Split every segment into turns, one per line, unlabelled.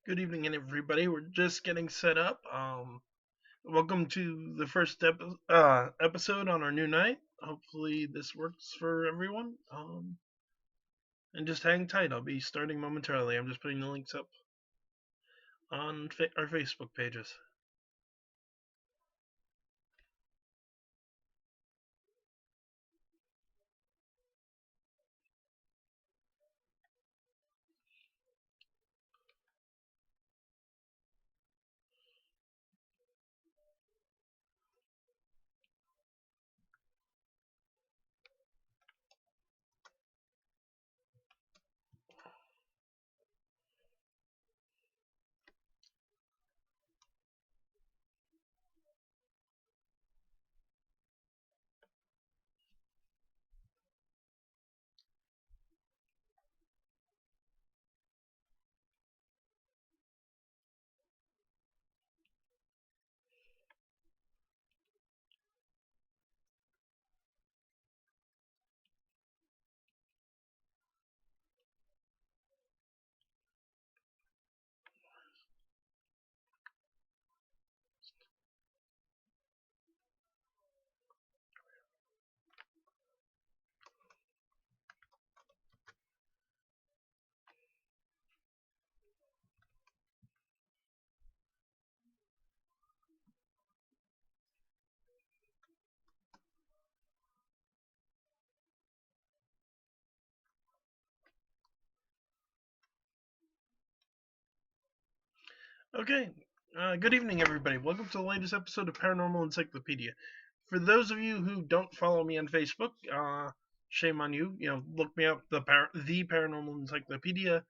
Good evening, everybody. We're just getting set up. Welcome to the first episode on our new night. Hopefully, this works for everyone. And just hang tight. I'll be starting momentarily. I'm just putting the links up on our Facebook pages. Okay. Good evening, everybody. Welcome to the latest episode of Paranormal Encyclopedia. For those of you who don't follow me on Facebook, shame on you. Look me up, the Paranormal Encyclopedia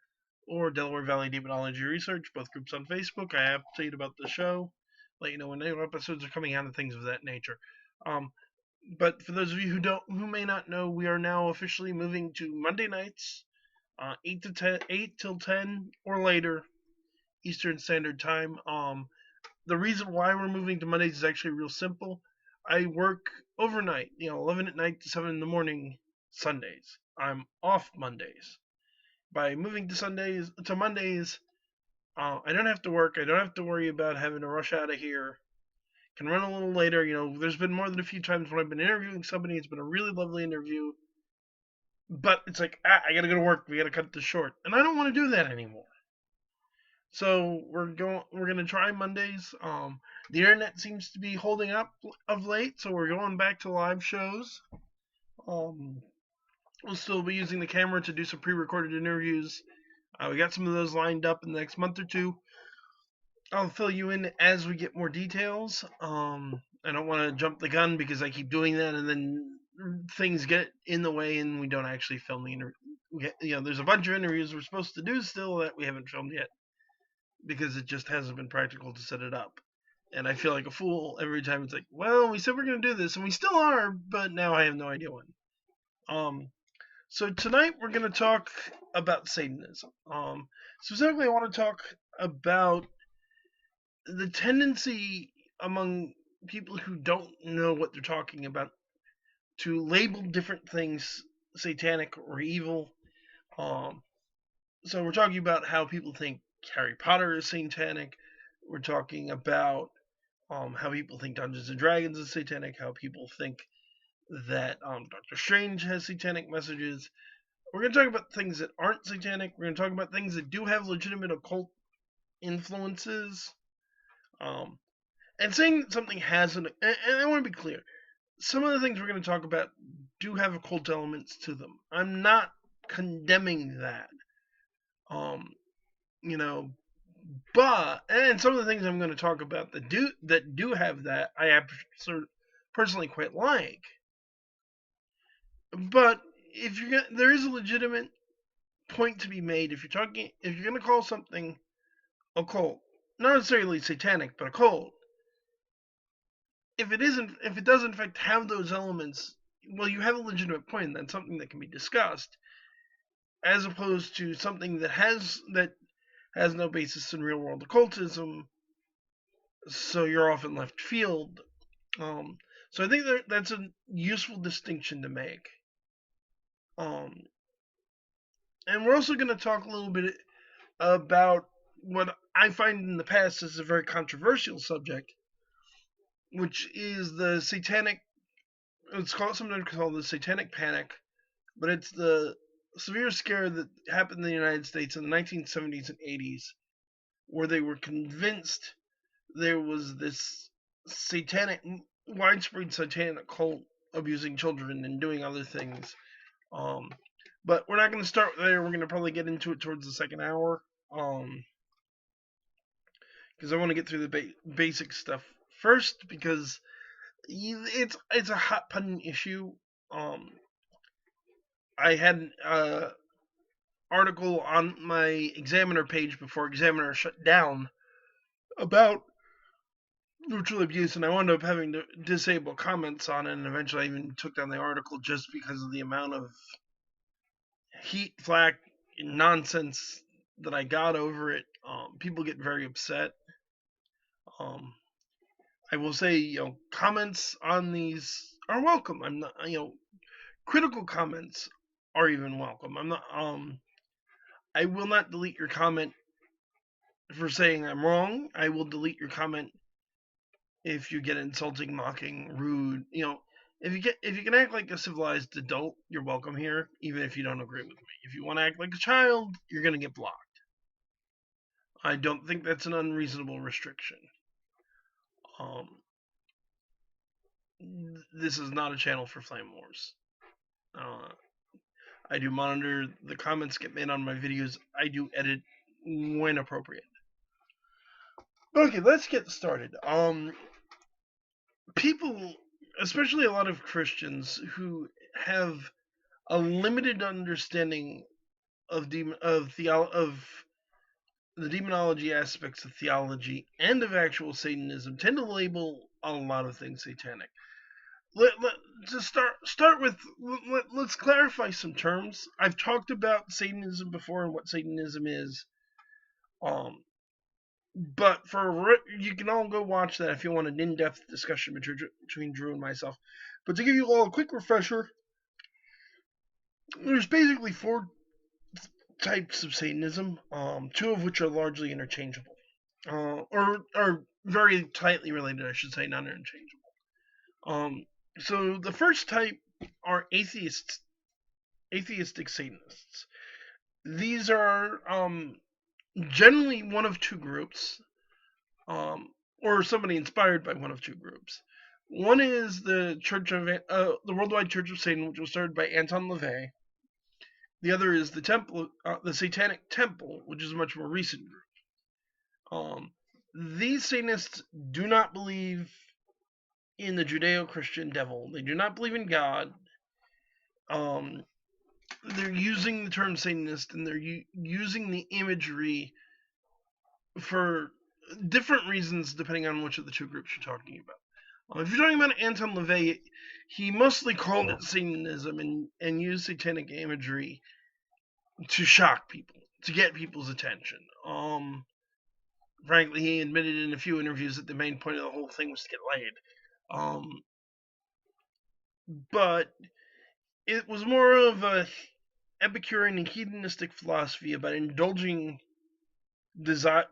or Delaware Valley Demonology Research, both groups on Facebook. I update about the show, let you know when new episodes are coming out and things of that nature. Um, but for those of you who may not know, we are now officially moving to Monday nights, 8 till 10 or later Eastern Standard Time. The reason why we're moving to Mondays is actually real simple. I work overnight, 11 at night to 7 in the morning Sundays. I'm off Mondays. By moving to Mondays, I don't have to work. I don't have to worry about having to rush out of here. Can run a little later. There's been more than a few times when I've been interviewing somebody. It's been a really lovely interview, but it's like I gotta go to work. We gotta cut this short, and I don't want to do that anymore. So We're gonna try Mondays. The internet seems to be holding up of late, so we're going back to live shows. Um, we'll still be using the camera to do some pre-recorded interviews. We got some of those lined up in the next month or two. I'll fill you in as we get more details. I don't want to jump the gun because I keep doing that, and then things get in the way, and we don't actually film the interview. There's a bunch of interviews we're supposed to do still that we haven't filmed yet because it just hasn't been practical to set it up. And I feel like a fool every time. It's like, well, we said we're going to do this, and we still are, but now I have no idea when. Um, so tonight we're going to talk about Satanism. Specifically, I want to talk about the tendency among people who don't know what they're talking about to label different things satanic or evil. Um, so we're talking about how people think Harry Potter is satanic. We're talking about how people think Dungeons and Dragons is satanic. How people think that Doctor Strange has satanic messages. We're going to talk about things that aren't satanic. We're going to talk about things that do have legitimate occult influences. Um, and saying that something has and I want to be clear, some of the things we're going to talk about do have occult elements to them. I'm not condemning that. Um, you know, and some of the things I'm going to talk about that do have that, I personally quite like. But there is a legitimate point to be made if you're going to call something occult, not necessarily satanic, but occult. If it does in fact have those elements, well, you have a legitimate point, and that's something that can be discussed, as opposed to something that has no basis in real world occultism, so you're off in left field. So I think that's a useful distinction to make. And we're also going to talk a little bit about what I find in the past is a very controversial subject, which is the satanic. It's sometimes called the Satanic Panic, but it's the severe scare that happened in the United States in the 1970s and 80s, where they were convinced there was this widespread satanic cult abusing children and doing other things. But we're not going to start there. We're going to probably get into it towards the second hour, because I want to get through the basic stuff first, because it's a hot button issue. I had an article on my Examiner page before Examiner shut down about virtual abuse, and I wound up having to disable comments on it, and eventually I even took down the article just because of the amount of heat, flack, and nonsense that I got over it. People get very upset. I will say, comments on these are welcome. I'm not, critical comments are even welcome. I'm not, I will not delete your comment for saying I'm wrong. I will delete your comment if you get insulting, mocking, rude. If you can act like a civilized adult, you're welcome here, even if you don't agree with me. If you want to act like a child, you're gonna get blocked. I don't think that's an unreasonable restriction. This is not a channel for flame wars. I do monitor the comments get made on my videos. I do edit when appropriate. Okay, let's get started. People, especially a lot of Christians who have a limited understanding of the demonology aspects of theology and of actual Satanism, tend to label a lot of things satanic. Let's clarify some terms. I've talked about Satanism before and what Satanism is. But you can all go watch that if you want an in-depth discussion between Drew and myself. But to give you all a quick refresher, there's basically 4 types of Satanism, 2 of which are largely interchangeable, or very tightly related, I should say, not interchangeable. So the first type are atheistic Satanists. These are generally one of 2 groups, or somebody inspired by one of 2 groups. One is the Worldwide Church of Satan, which was started by Anton LaVey. The other is the Satanic Temple, which is a much more recent group. These Satanists do not believe in the Judeo-Christian devil. They do not believe in God. They're using the term Satanist, and they're using the imagery for different reasons depending on which of the 2 groups you're talking about. If you're talking about Anton LaVey, he mostly called it Satanism and used satanic imagery to shock people, to get people's attention. Frankly, he admitted in a few interviews that the main point of the whole thing was to get laid. But it was more of a Epicurean and hedonistic philosophy about indulging desire,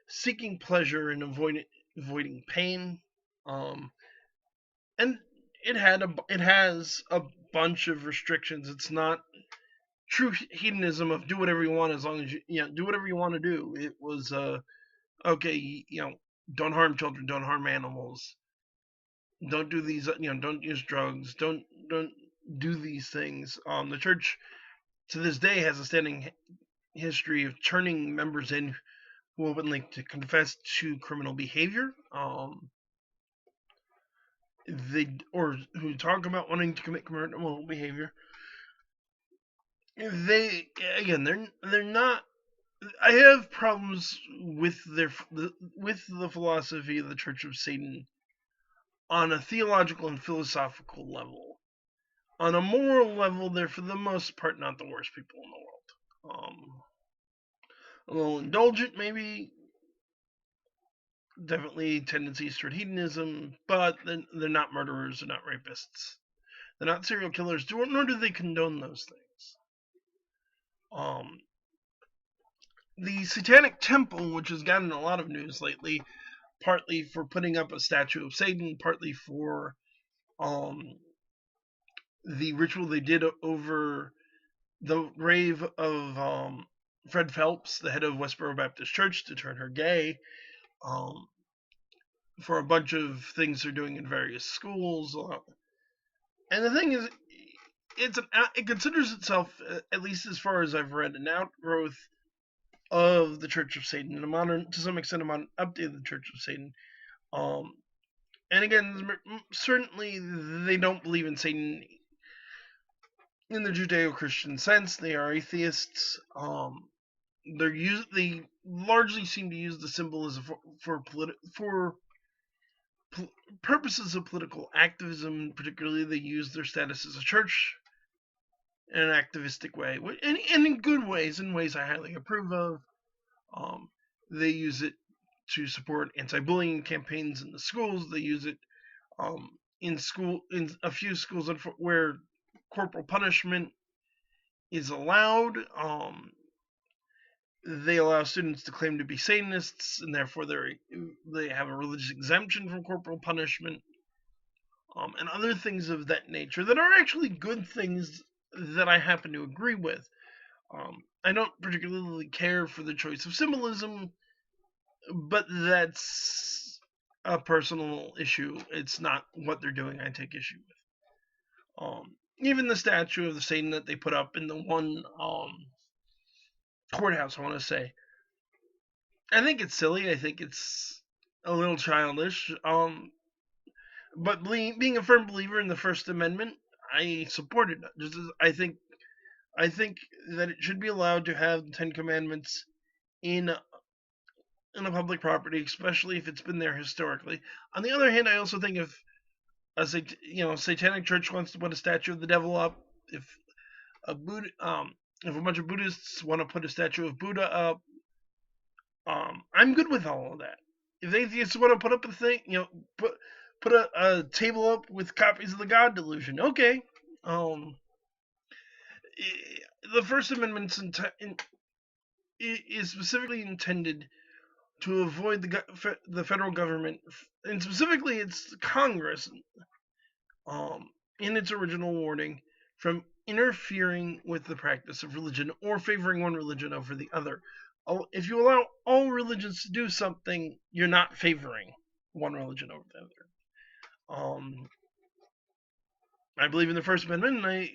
seeking pleasure, and avoiding pain. And it has a bunch of restrictions. It's not true hedonism of do whatever you want as long as you do whatever you want to do. It was okay, don't harm children, don't harm animals, don't do these, don't use drugs, don't do these things. The church to this day has a standing history of turning members in who openly to confess to criminal behavior, who talk about wanting to commit criminal behavior. They're not. I have problems with the philosophy of the Church of Satan on a theological and philosophical level. On a moral level, they're for the most part not the worst people in the world. A little indulgent, maybe. Definitely tendencies toward hedonism, but they're not murderers, they're not rapists, they're not serial killers, nor do they condone those things. the Satanic Temple, which has gotten a lot of news lately, partly for putting up a statue of Satan, partly for the ritual they did over the grave of Fred Phelps, the head of Westboro Baptist Church, to turn her gay, um, for a bunch of things they're doing in various schools. And the thing is, it considers itself, at least as far as I've read, an outgrowth of the Church of Satan, and a modern, to some extent, a modern update of the Church of Satan. And again, certainly they don't believe in Satan in the Judeo-Christian sense. They are atheists. They largely seem to use the symbolism for purposes of political activism. Particularly, they use their status as a church in an activistic way, and in good ways, in ways I highly approve of. They use it to support anti-bullying campaigns in the schools. They use it in a few schools where corporal punishment is allowed. They allow students to claim to be Satanists, and therefore they have a religious exemption from corporal punishment, and other things of that nature that are actually good things that I happen to agree with. I don't particularly care for the choice of symbolism, but that's a personal issue. It's not what they're doing I take issue with. Even the statue of the Satan that they put up in the one courthouse, I want to say, I think it's silly. I think it's a little childish. But being a firm believer in the First Amendment, I support it. Just as I think that it should be allowed to have the Ten Commandments in a public property, especially if it's been there historically. On the other hand, I also think if a Satanic church wants to put a statue of the devil up, if a bunch of Buddhists want to put a statue of Buddha up, I'm good with all of that. If atheists want to put up a thing, put a table up with copies of the God Delusion, okay. The First Amendment is specifically intended to avoid the federal government, and specifically its Congress, in its original wording, from interfering with the practice of religion or favoring one religion over the other. If you allow all religions to do something, you're not favoring one religion over the other. I believe in the First Amendment, and I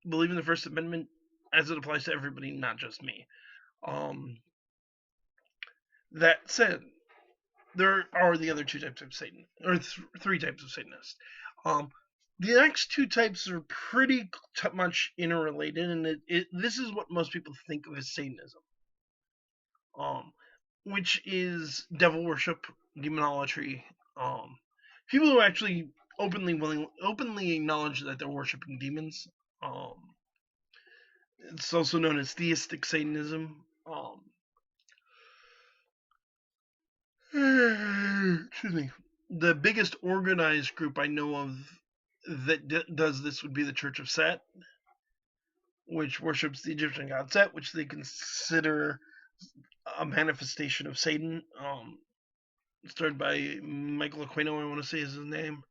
believe in the First Amendment as it applies to everybody, not just me. That said, there are the other two types of Satan, or three types of Satanists. The next two types are pretty much interrelated, and this is what most people think of as Satanism, which is devil worship, demonolatry. People who actually openly acknowledge that they're worshiping demons. It's also known as theistic Satanism. Excuse me. The biggest organized group I know of that does this would be the Church of Set, which worships the Egyptian god Set, which they consider a manifestation of Satan. Started by Michael Aquino, I want to say is his name.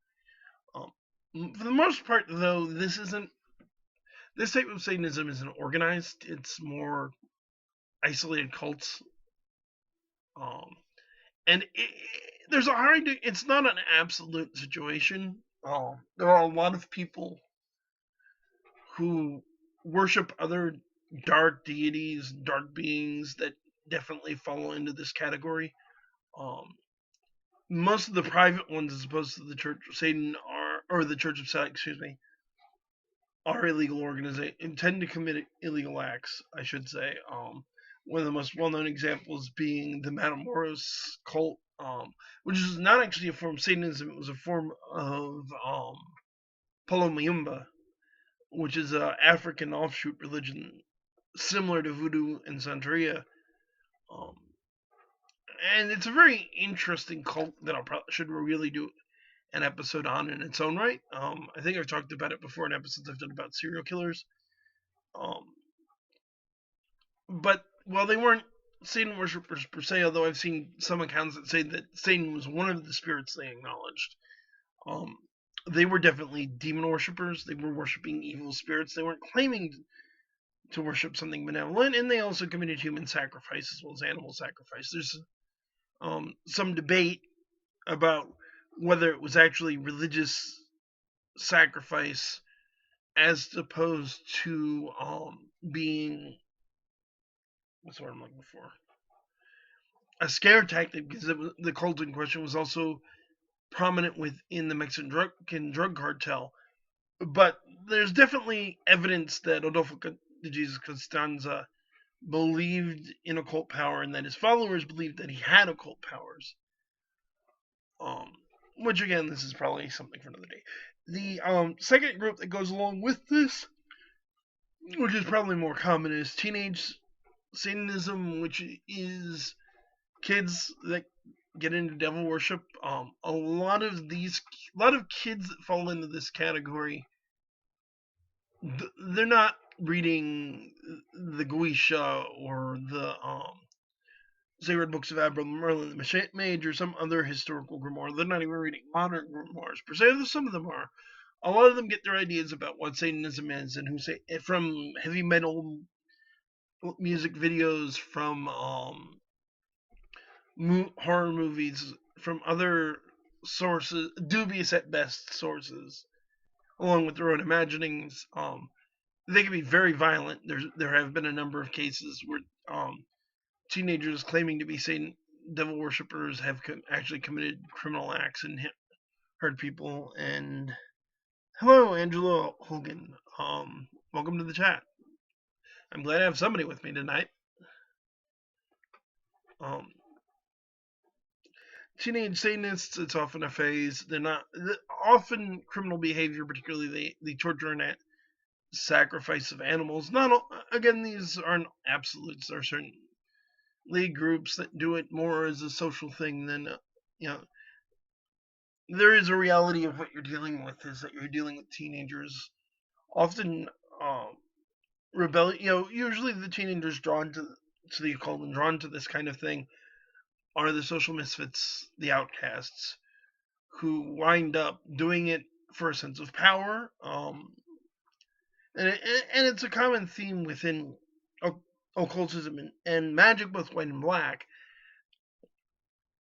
For the most part, though, this type of Satanism isn't organized. It's more isolated cults. And there's a hard. It's not an absolute situation. There are a lot of people who worship other dark deities, dark beings that definitely fall into this category. Most of the private ones, as opposed to the Church of Satan, or the Church of Satan, are illegal organizations, intend to commit illegal acts, I should say. One of the most well-known examples being the Matamoros cult, which is not actually a form of Satanism. It was a form of Palo Mayumba, which is an African offshoot religion similar to Voodoo and Santeria. And it's a very interesting cult that should really do an episode on in its own right. I think I've talked about it before in episodes I've done about serial killers. But while they weren't Satan worshippers per se, although I've seen some accounts that say that Satan was one of the spirits they acknowledged. They were definitely demon worshippers. They were worshiping evil spirits. They weren't claiming to worship something benevolent, and they also committed human sacrifice as well as animal sacrifice. There's some debate about whether it was actually religious sacrifice as opposed to being, what's the word I'm looking for, a scare tactic, because the cult in question was also prominent within the Mexican drug cartel. But there's definitely evidence that Rodolfo de Jesus Costanza believed in occult power and that his followers believed that he had occult powers. Which again, this is probably something for another day. The second group that goes along with this, which is probably more common, is teenage Satanism, which is kids that get into devil worship. A lot of kids that fall into this category, they're not reading the Goetia or the Sacred Books of Abraham Merlin the Mage or some other historical grimoire. They're not even reading modern grimoires per se. Some of them are. A lot of them get their ideas about what Satanism is and who say from heavy metal music videos, from horror movies, from other sources, dubious at best sources, along with their own imaginings. They can be very violent. There have been a number of cases where teenagers claiming to be Satan devil worshippers have actually committed criminal acts and hurt people. And hello, Angela Hogan. Welcome to the chat. I'm glad I have somebody with me tonight. Teenage Satanists, it's often a phase. They're not often criminal behavior, particularly the torture and sacrifice of animals. Not again, these aren't absolutes. There are certain league groups that do it more as a social thing than there is a reality of what you're dealing with, is that you're dealing with teenagers, often rebellion. Usually the teenagers drawn to the occult and drawn to this kind of thing are the social misfits, the outcasts, who wind up doing it for a sense of power. And it's a common theme within occultism and magic, both white and black.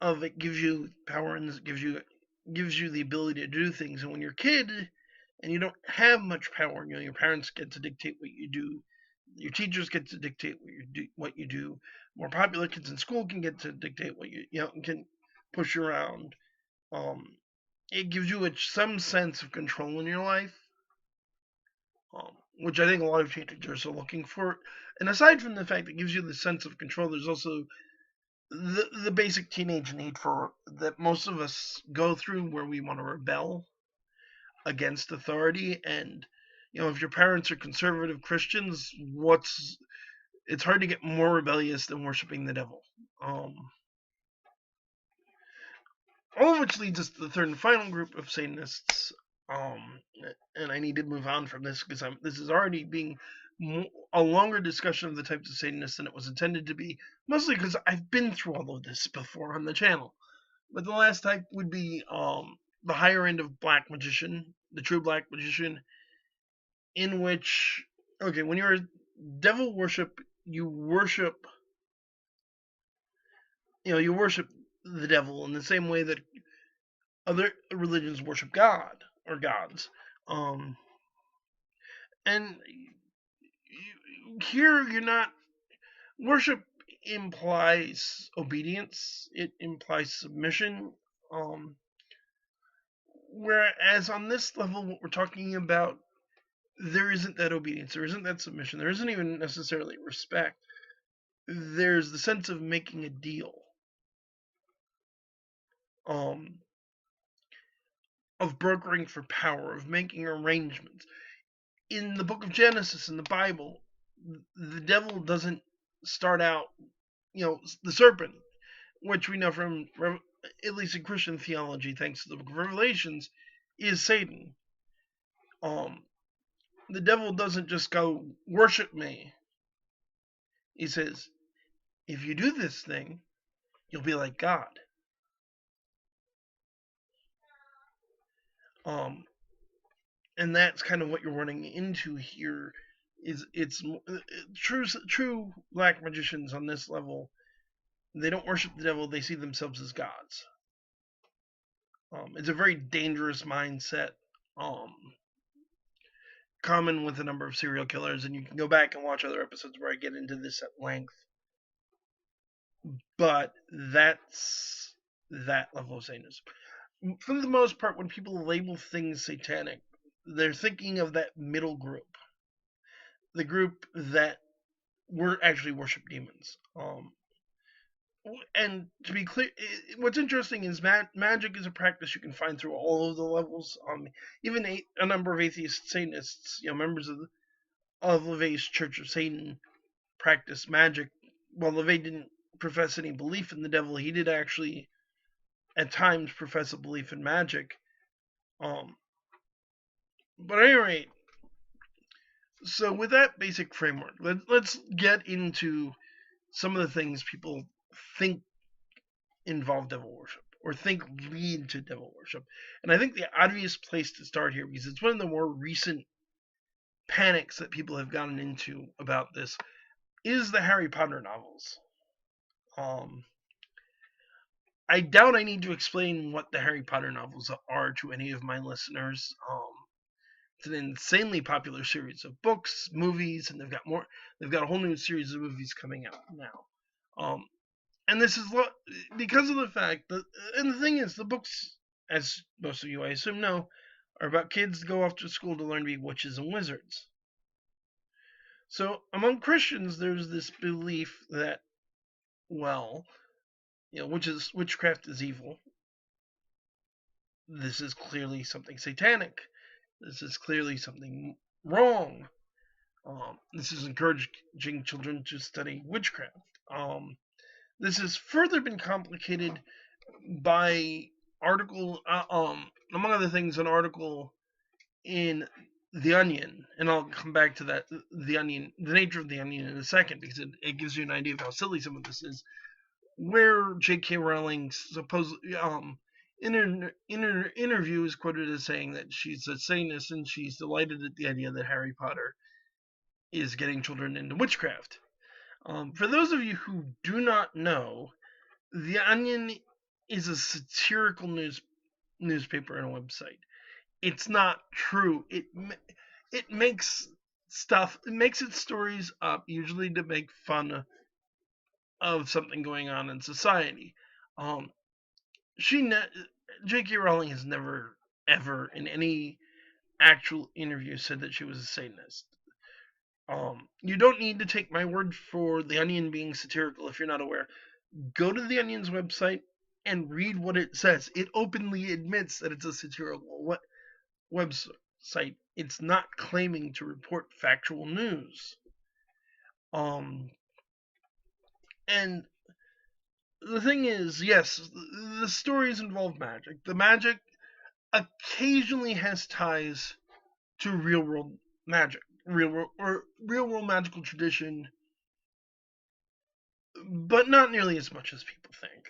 Of it gives you power and it gives you the ability to do things. And when you're a kid and you don't have much power, your parents get to dictate what you do. Your teachers get to dictate what you do. More popular kids in school can get to dictate what you can push you around. It gives you some sense of control in your life, which I think a lot of teenagers are looking for. And aside from the fact that it gives you the sense of control, there's also the basic teenage need for that most of us go through, where we want to rebel against authority. And if your parents are conservative Christians, it's hard to get more rebellious than worshiping the devil. All of which leads us to the third and final group of Satanists. And I need to move on from this because this is already being a longer discussion of the types of Satanists than it was intended to be, mostly because I've been through all of this before on the channel. But the last type would be the higher end of black magician, the true black magician, in which, when you're devil worship, you worship the devil in the same way that other religions worship God or gods. And here you're not. Worship implies obedience. It implies submission. Whereas on this level, what we're talking about, there isn't that obedience. There isn't that submission. There isn't even necessarily respect. There's the sense of making a deal. Of brokering for power, of making arrangements. In the book of Genesis, in the Bible, the devil doesn't start out, the serpent, which we know from, at least in Christian theology, thanks to the book of Revelations, is Satan. The devil doesn't just go, worship me. He says, if you do this thing, you'll be like God. Um, and that's kind of what you're running into here. Is it's true black magicians on this level? They don't worship the devil; they see themselves as gods. It's a very dangerous mindset. Um, Common with a number of serial killers, and you can go back and watch other episodes where I get into this at length. But that's that level of Satanism. For the most part, when people label things satanic, they're thinking of that middle group, the group that were actually worship demons. And to be clear, what's interesting is magic is a practice you can find through all of the levels. Even a number of atheist Satanists, members of LaVey's Church of Satan, practice magic. While LaVey didn't profess any belief in the devil, he did actually, at times, profess a belief in magic. But at any rate, so with that basic framework, let's get into some of the things people think involve devil worship or think lead to devil worship. And I think the obvious place to start here, because it's one of the more recent panics that people have gotten into about this, is the Harry Potter novels. I doubt I need to explain what the Harry Potter novels are to any of my listeners. It's an insanely popular series of books, movies, and they've got a whole new series of movies coming out now. And this is because of the fact that, and the thing is, the books, as most of you I assume know, are about kids that go off to school to learn to be witches and wizards. So among Christians, there's this belief that, well, witchcraft is evil. This is clearly something satanic. This is clearly something wrong. This is encouraging children to study witchcraft. This has further been complicated by among other things, an article in The Onion, and I'll come back to that, the nature of The Onion in a second, because it gives you an idea of how silly some of this is, where J.K. Rowling supposedly, in an interview, is quoted as saying that she's a Satanist and she's delighted at the idea that Harry Potter is getting children into witchcraft. For those of you who do not know, The Onion is a satirical newspaper and a website. It's not true. It makes its stories up, usually to make fun of something going on in society. J.K. Rowling has never, ever, in any actual interview, said that she was a Satanist. You don't need to take my word for The Onion being satirical if you're not aware. Go to The Onion's website and read what it says. It openly admits that it's a satirical website. It's not claiming to report factual news. And the thing is, yes, the stories involve magic. The magic occasionally has ties to real world magic, real world magical tradition, but not nearly as much as people think.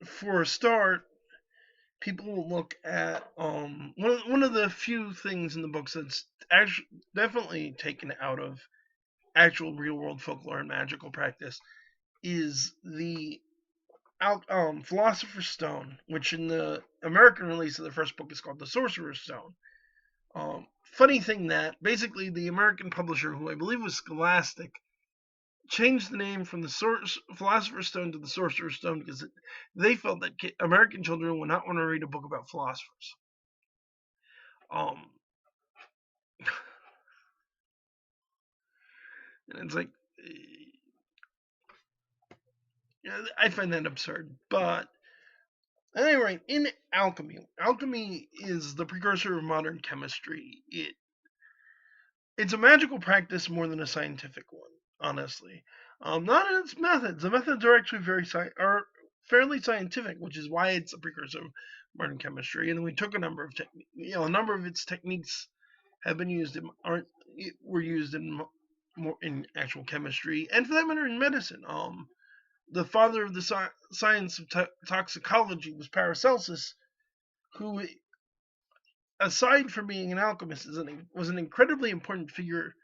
For a start, people will look at one of the few things in the books that's actually definitely taken out of actual real world folklore and magical practice is the Philosopher's Stone, which in the American release of the first book is called the Sorcerer's Stone. Funny thing that basically the American publisher, who I believe was Scholastic, changed the name from the Philosopher's Stone to the Sorcerer's Stone because they felt that American children would not want to read a book about philosophers. And it's like, I find that absurd. But anyway, in alchemy is the precursor of modern chemistry. It's a magical practice more than a scientific one, honestly. Not in its methods. The methods are actually fairly scientific, which is why it's a precursor of modern chemistry. And we took a number of a number of its techniques have been used were used in more in actual chemistry, and for that matter, in medicine. The father of the science of toxicology was Paracelsus, who, aside from being an alchemist, was an incredibly important figure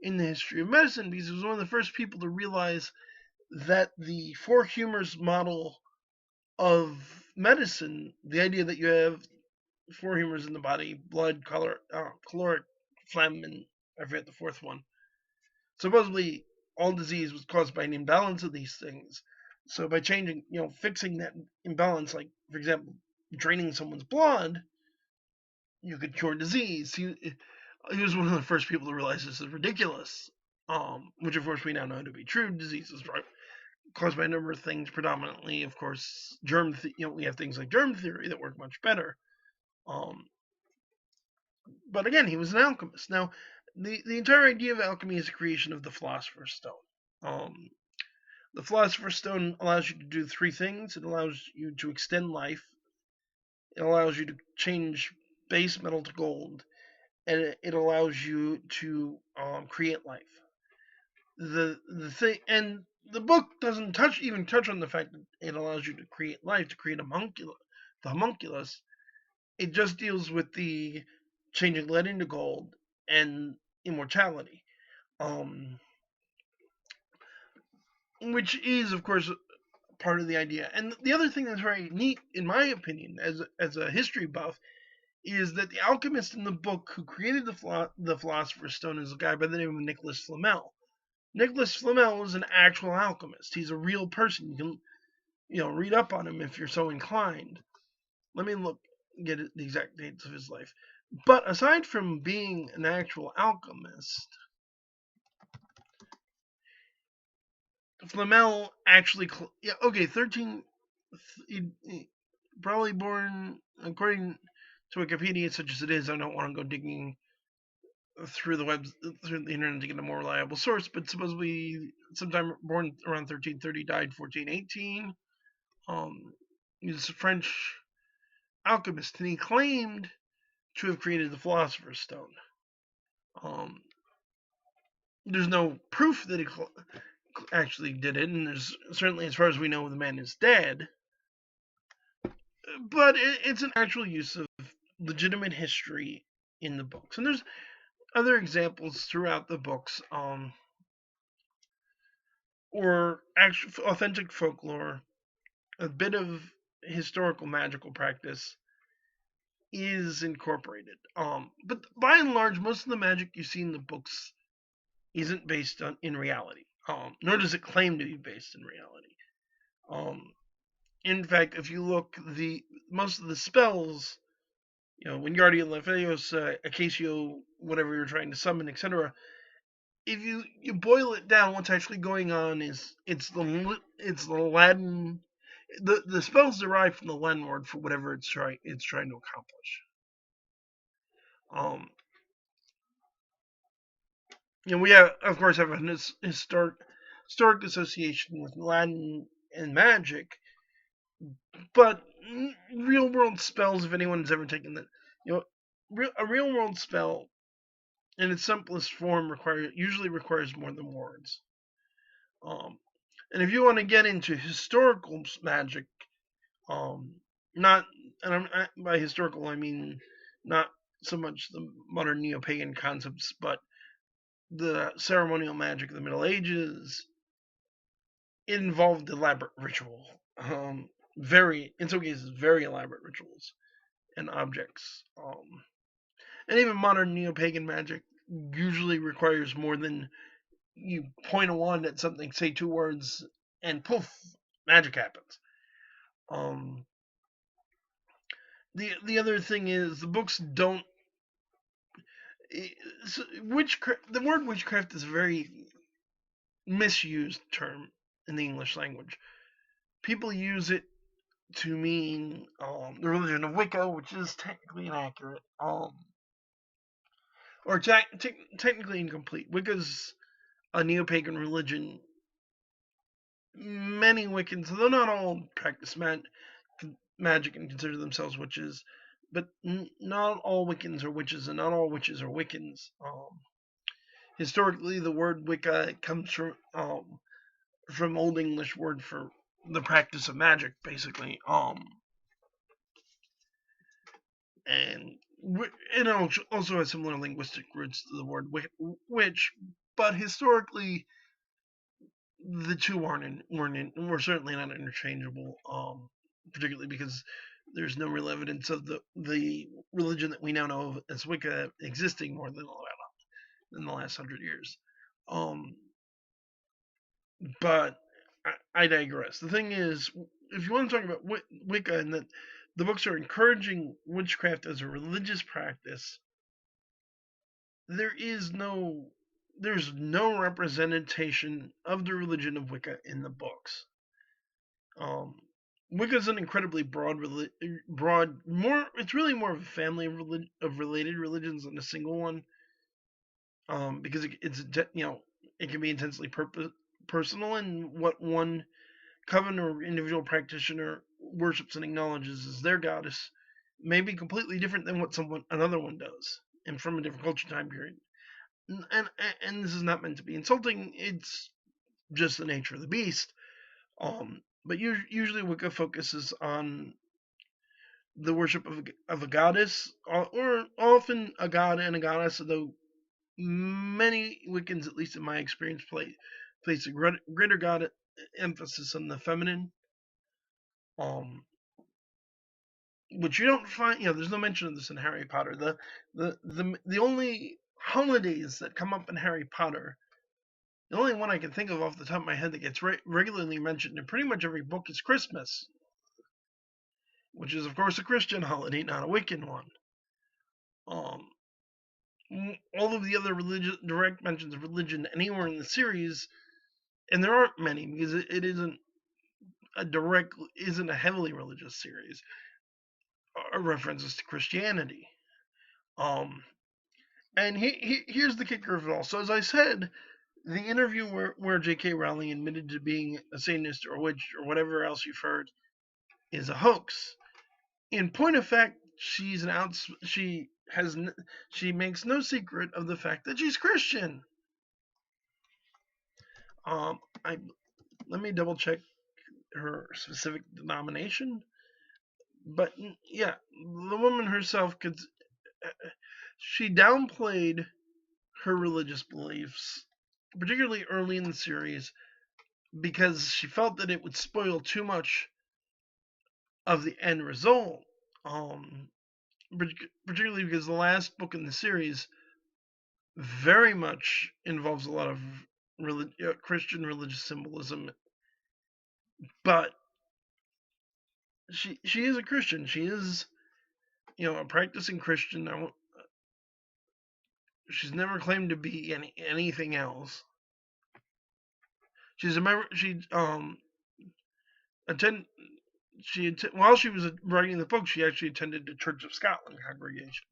in the history of medicine because he was one of the first people to realize that the four humors model of medicine, the idea that you have four humors in the body: blood, color, caloric, phlegm, and I forget the fourth one. Supposedly, all disease was caused by an imbalance of these things. So by changing, fixing that imbalance, like for example, draining someone's blood, you could cure disease. He was one of the first people to realize this is ridiculous. Which of course we now know to be true. Diseases are caused by a number of things, predominantly, of course, germ. We have things like germ theory that work much better. But again, he was an alchemist. Now, the entire idea of alchemy is the creation of the Philosopher's Stone. The Philosopher's Stone allows you to do three things. It allows you to extend life. It allows you to change base metal to gold, and it allows you to create life. The thing, and the book doesn't touch on the fact that it allows you to create life, to create the homunculus. It just deals with the changing lead into gold and immortality, which is, of course, part of the idea. And the other thing that's very neat, in my opinion, as a history buff, is that the alchemist in the book who created the Philosopher's Stone is a guy by the name of Nicholas Flamel. Nicholas Flamel is an actual alchemist. He's a real person. You can, read up on him if you're so inclined. Let me get the exact dates of his life. But aside from being an actual alchemist, Flamel actually, 13, probably born, according to Wikipedia, such as it is. I don't want to go digging through the internet to get a more reliable source, but supposedly sometime born around 1330, died 1418. He's a French alchemist, and he claimed to have created the Philosopher's Stone. There's no proof that he actually did it, and there's certainly, as far as we know, the man is dead. But it's an actual use of legitimate history in the books, and there's other examples throughout the books, or actual authentic folklore. A bit of historical magical practice is incorporated. But by and large, most of the magic you see in the books isn't based in reality. Nor does it claim to be based in reality. In fact, if you look, most of the spells, Wingardium Leviosa, Acacio, whatever you're trying to summon, etc. If you boil it down, what's actually going on is it's the Latin. The spells derive from the Latin word for whatever it's trying to accomplish. We have, of course, have a historic association with Latin and magic, but real world spells, if anyone's ever taken that, a real world spell in its simplest form usually requires more than words. And if you want to get into historical magic, by historical I mean not so much the modern neo-pagan concepts, but the ceremonial magic of the Middle Ages, it involved elaborate ritual. In some cases, very elaborate rituals and objects. And even modern neo-pagan magic usually requires more than you point a wand at something, say two words, and poof, magic happens. The other thing is the books don't. The word witchcraft is a very misused term in the English language. People use it to mean the religion of Wicca, which is technically inaccurate, or technically incomplete. Wicca's a neo-pagan religion. Many Wiccans, though not all, practice magic and consider themselves witches, but not all Wiccans are witches, and not all witches are Wiccans. historically, the word Wicca comes from Old English word for the practice of magic, basically. And it also has similar linguistic roots to the word witch, but historically, the two were certainly not interchangeable. Particularly because there's no real evidence of the religion that we now know of as Wicca existing more than in the last 100 years. But I digress. The thing is, if you want to talk about Wicca and that the books are encouraging witchcraft as a religious practice, there's no representation of the religion of Wicca in the books. Wicca is an incredibly it's really more of a family of related religions than a single one. Because it can be intensely personal, and what one coven or individual practitioner worships and acknowledges as their goddess may be completely different than what another one does, and from a different culture time period. And this is not meant to be insulting. It's just the nature of the beast. But usually Wicca focuses on the worship of a goddess, or often a god and a goddess, although many Wiccans, at least in my experience, place a greater god emphasis on the feminine. Which you don't find, there's no mention of this in Harry Potter. The only holidays that come up in Harry Potter, the only one I can think of off the top of my head that gets regularly mentioned in pretty much every book is Christmas, which is of course a Christian holiday, not a Wiccan one. All of the other direct mentions of religion anywhere in the series, and there aren't many because it isn't a heavily religious series, are references to Christianity. And here's the kicker of it all. So as I said, the interview where J.K. Rowling admitted to being a Satanist or a witch or whatever else you've heard is a hoax. In point of fact, she makes no secret of the fact that she's Christian. Let me double check her specific denomination. But yeah, the woman herself she downplayed her religious beliefs, particularly early in the series, because she felt that it would spoil too much of the end result. Particularly because the last book in the series very much involves a lot of Christian religious symbolism, but she is a Christian. She is, a practicing Christian. She's never claimed to be anything else. She's a member. While she was writing the book, she actually attended the Church of Scotland congregation.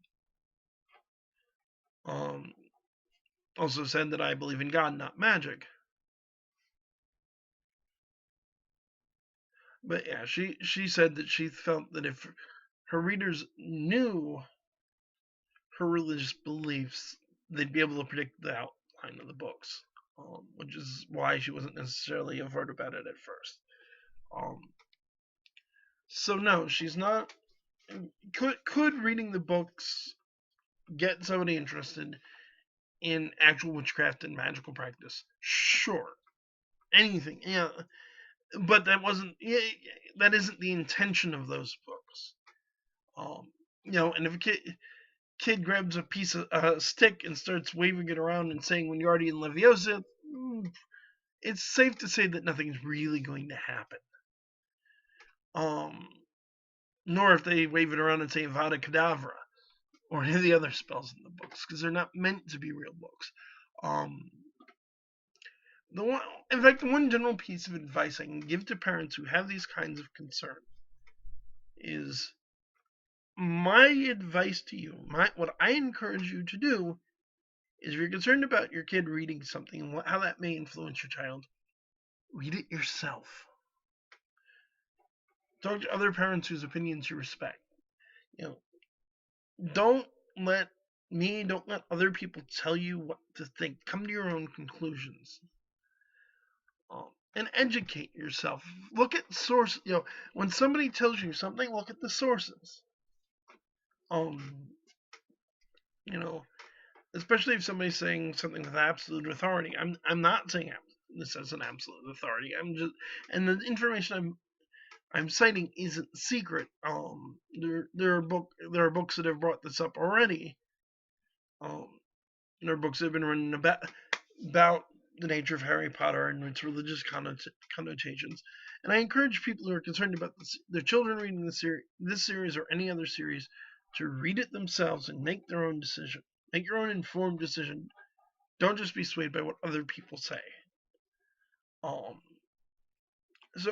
Also said that I believe in God, not magic. But yeah, she said that she felt that if her readers knew her religious beliefs, they'd be able to predict the outline of the books, which is why she wasn't necessarily avert about it at first. So no, she's not. Could reading the books get somebody interested in actual witchcraft and magical practice? Sure, anything, but that isn't the intention of those books. And if a kid grabs a piece of a stick and starts waving it around and saying Wingardium Leviosa, it's safe to say that nothing's really going to happen. Nor if they wave it around and say Avada Kedavra or any of the other spells in the books, because they're not meant to be real books. In fact, the one general piece of advice I can give to parents who have these kinds of concern is my advice to you. What I encourage you to do is, if you're concerned about your kid reading something and how that may influence your child, read it yourself. Talk to other parents whose opinions you respect. Don't let me. Don't let other people tell you what to think. Come to your own conclusions. And educate yourself. Look at source. When somebody tells you something, look at the sources. You know, especially if somebody's saying something with absolute authority. I'm not saying this as an absolute authority. And the information I'm citing isn't secret. There are books that have brought this up already. There are books that have been written about the nature of Harry Potter and its religious connotations. And I encourage people who are concerned about their children reading this series or any other series to read it themselves and make their own decision. Make your own informed decision. Don't just be swayed by what other people say. So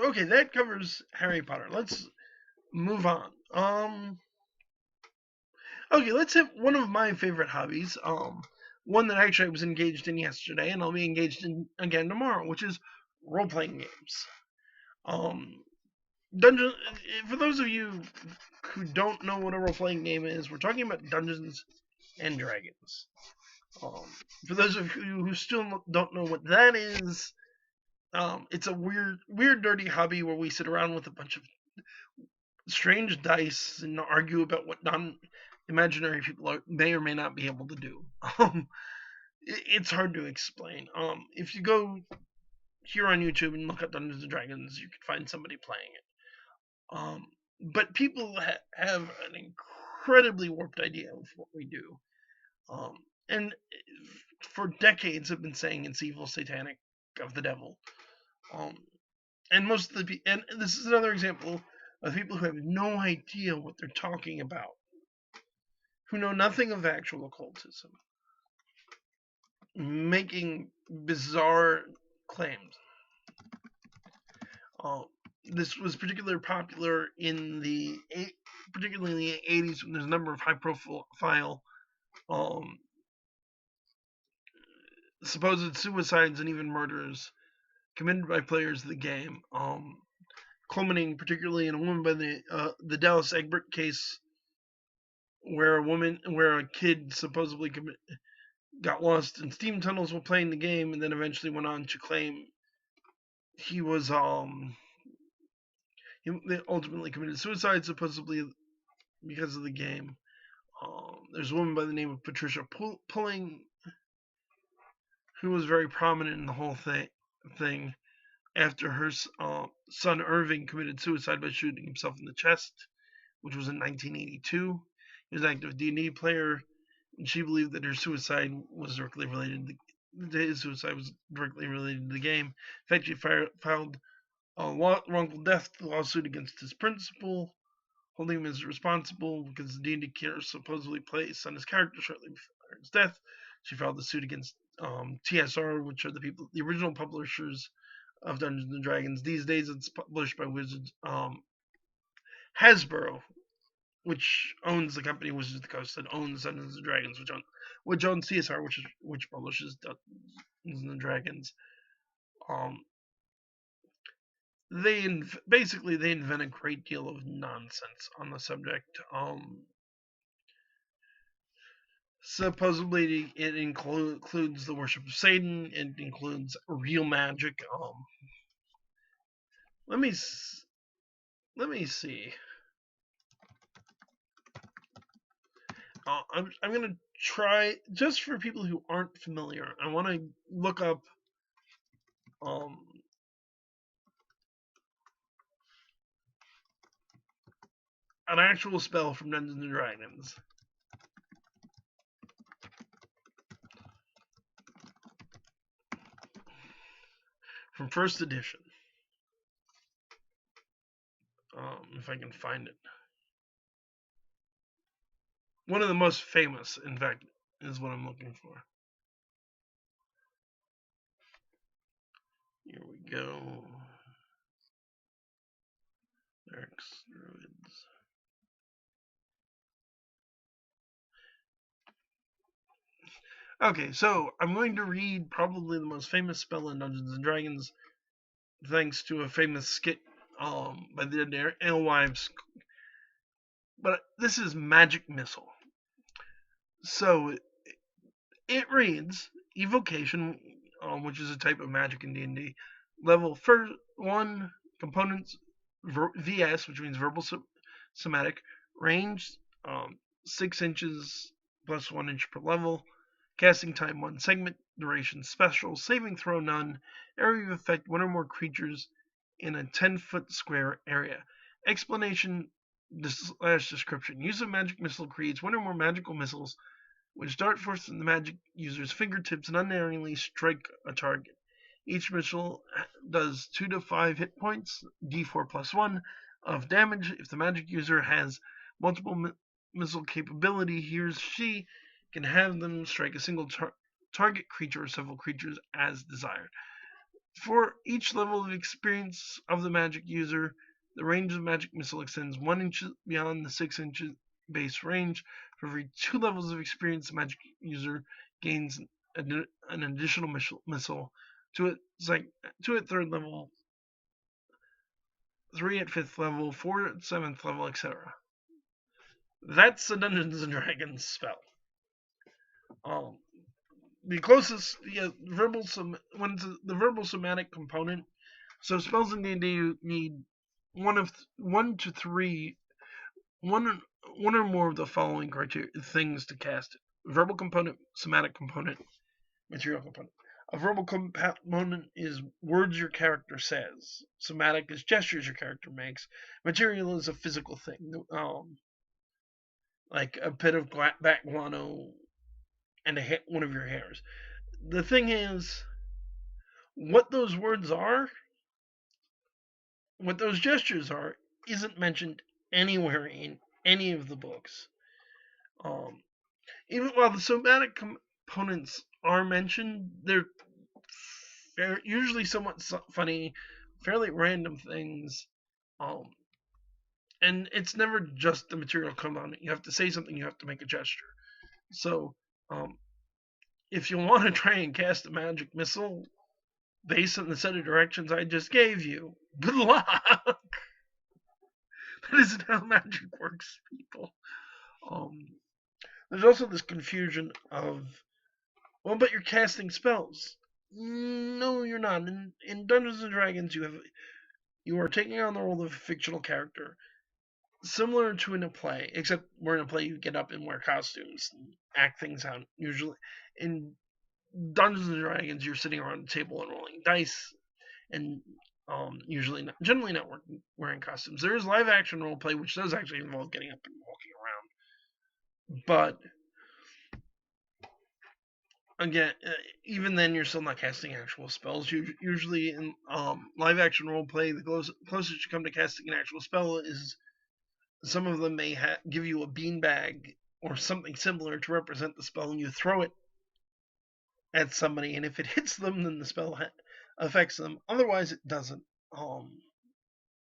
okay, that covers Harry Potter. Let's move on. Okay, let's hit one of my favorite hobbies. One that actually I was engaged in yesterday, and I'll be engaged in again tomorrow, which is role-playing games. Dungeon. For those of you who don't know what a role-playing game is, we're talking about Dungeons and Dragons. For those of you who still don't know what that is, it's a weird, dirty hobby where we sit around with a bunch of strange dice and argue about what non-imaginary people may or may not be able to do. It's hard to explain. If you go here on YouTube and look up Dungeons and Dragons, you can find somebody playing it. But people have an incredibly warped idea of what we do. And for decades have been saying it's evil, satanic, of the devil. And most of and this is another example of people who have no idea what they're talking about, who know nothing of actual occultism, making bizarre claims. This was particularly popular particularly in the 80s, when there's a number of high-profile supposed suicides and even murders committed by players of the game, culminating particularly in a woman by the Dallas Egbert case, where a kid supposedly got lost in steam tunnels while playing the game, and then eventually went on to claim he was he ultimately committed suicide, supposedly because of the game. There's a woman by the name of Patricia Pulling, who was very prominent in the whole thing after her son Irving committed suicide by shooting himself in the chest, which was in 1982. He was an active D&D player, and she believed that his suicide was directly related to the game. In fact, she filed a wrongful death lawsuit against his principal, holding him as responsible because the D&D killer supposedly placed on his character shortly before his death. She filed a suit against TSR, which are the original publishers of Dungeons and Dragons. These days, it's published by Wizards. Hasbro, which owns the company Wizards of the Coast, that owns Dungeons and Dragons, which owns TSR, which publishes Dungeons and Dragons. They invent a great deal of nonsense on the subject. Supposedly, it includes the worship of Satan. It includes real magic. Let me see. I'm gonna try, just for people who aren't familiar. I want to look up an actual spell from Dungeons and Dragons. From first edition. If I can find it. One of the most famous, in fact, is what I'm looking for. Here we go. Eric's Druids. Okay, so I'm going to read probably the most famous spell in Dungeons and Dragons, thanks to a famous skit by the Alewives. But this is Magic Missile. So it reads evocation, which is a type of magic in D&D. Level first 1 components VS, which means verbal somatic. Range 6 inches plus 1 inch per level. Casting time 1 segment. Duration special. Saving throw none. Area of effect 1 or more creatures in a 10-foot square area. Explanation / description. Use of magic missile creates 1 or more magical missiles which dart forth from the magic user's fingertips and unerringly strike a target. Each missile does 2 to 5 hit points, d4 plus 1, of damage. If the magic user has multiple missile capability, he or she can have them strike a single target creature or several creatures as desired. For each level of experience of the magic user, the range of the magic missile extends 1 inch beyond the 6 inches base range. For every 2 levels of experience, the magic user gains an additional missile, 2 at 3rd level, 3 at 5th level, 4 at 7th level, etc. That's the Dungeons and Dragons spell. The closest, the verbal somatic component. So spells in D&D you need one to three, one or more of the following criteria things to cast it: verbal component, somatic component, material component. A verbal component is words your character says. Somatic is gestures your character makes. Material is a physical thing, like a bit of bat guano and one of your hairs. The thing is, what those words are, what those gestures are, isn't mentioned anywhere in any of the books. Even while the somatic components are mentioned, they're usually somewhat funny, fairly random things. And it's never just the material component. You have to say something, you have to make a gesture. So, if you want to try and cast a magic missile based on the set of directions I just gave you, good luck! That isn't how magic works, people. There's also this confusion of, well, but you're casting spells. No, you're not. In Dungeons and Dragons, you are taking on the role of a fictional character, similar to in a play, except where in a play you get up and wear costumes and act things out. Usually, in Dungeons and Dragons, you're sitting around a table and rolling dice, and generally not wearing costumes. There is live action role play, which does actually involve getting up and walking around, but again, even then, you're still not casting actual spells. Usually, in live action role play, the closest you come to casting an actual spell is some of them may give you a beanbag or something similar to represent the spell, and you throw it at somebody, and if it hits them, then the spell affects them. Otherwise, it doesn't.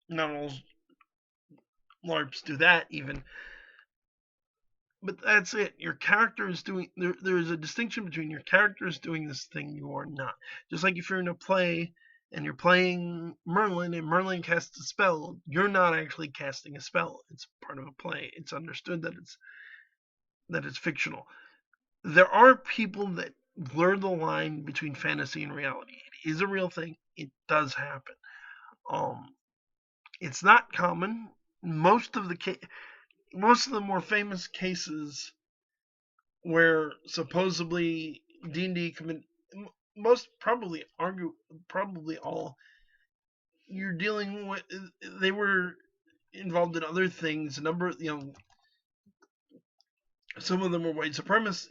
Not all LARPs do that, even. But that's it. Your character is doing. There's a distinction between your character is doing this thing you are not. Just like if you're in a play and you're playing Merlin and Merlin casts a spell, you're not actually casting a spell. It's part of a play. It's understood that it's fictional. There are people that blur the line between fantasy and reality. It is a real thing. It does happen. It's not common. Most of the more famous cases where supposedly D&D probably all, you're dealing with, they were involved in other things. A number, some of them were white supremacists.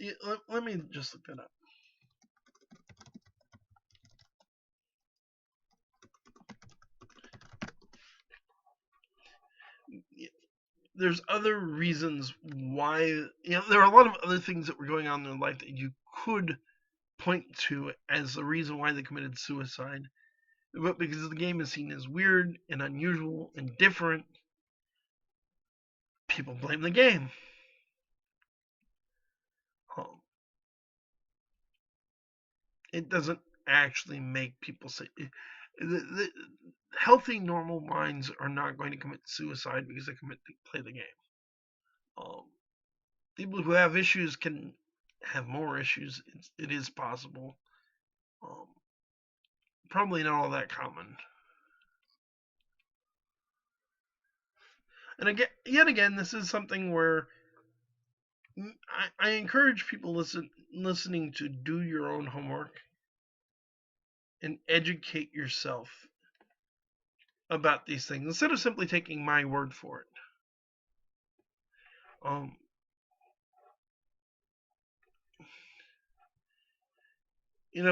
Let me just look that up. There's other reasons why, there are a lot of other things that were going on in their life that you could point to as the reason why they committed suicide. But because the game is seen as weird and unusual and different, people blame the game. It doesn't actually make people say. The healthy, normal minds are not going to commit suicide because they play the game. people who have issues can have more issues. It is possible. Um, Probably not all that common. And again, yet again, this is something where I encourage people listening to do your own homework and educate yourself about these things instead of simply taking my word for it. Um,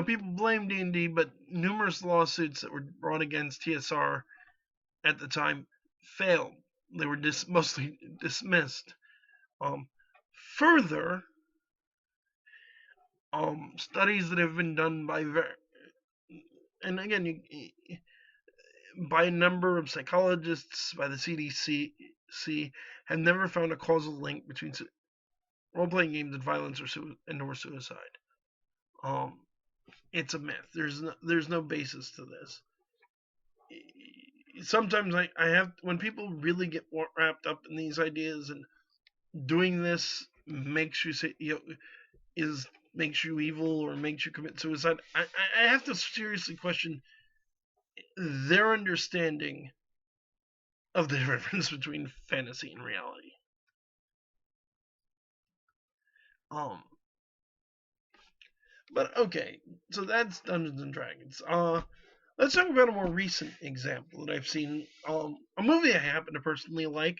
People blame D&D, but numerous lawsuits that were brought against TSR at the time failed. They were mostly dismissed. Further, studies that have been done by and again, by a number of psychologists, by the CDC, have never found a causal link between role-playing games and violence or suicide. It's a myth. There's no basis to this. Sometimes I have, when people really get wrapped up in these ideas, and doing this makes you say, makes you evil or makes you commit suicide. I have to seriously question their understanding of the difference between fantasy and reality. But okay, so that's Dungeons and Dragons. Let's talk about a more recent example that I've seen. A movie I happen to personally like.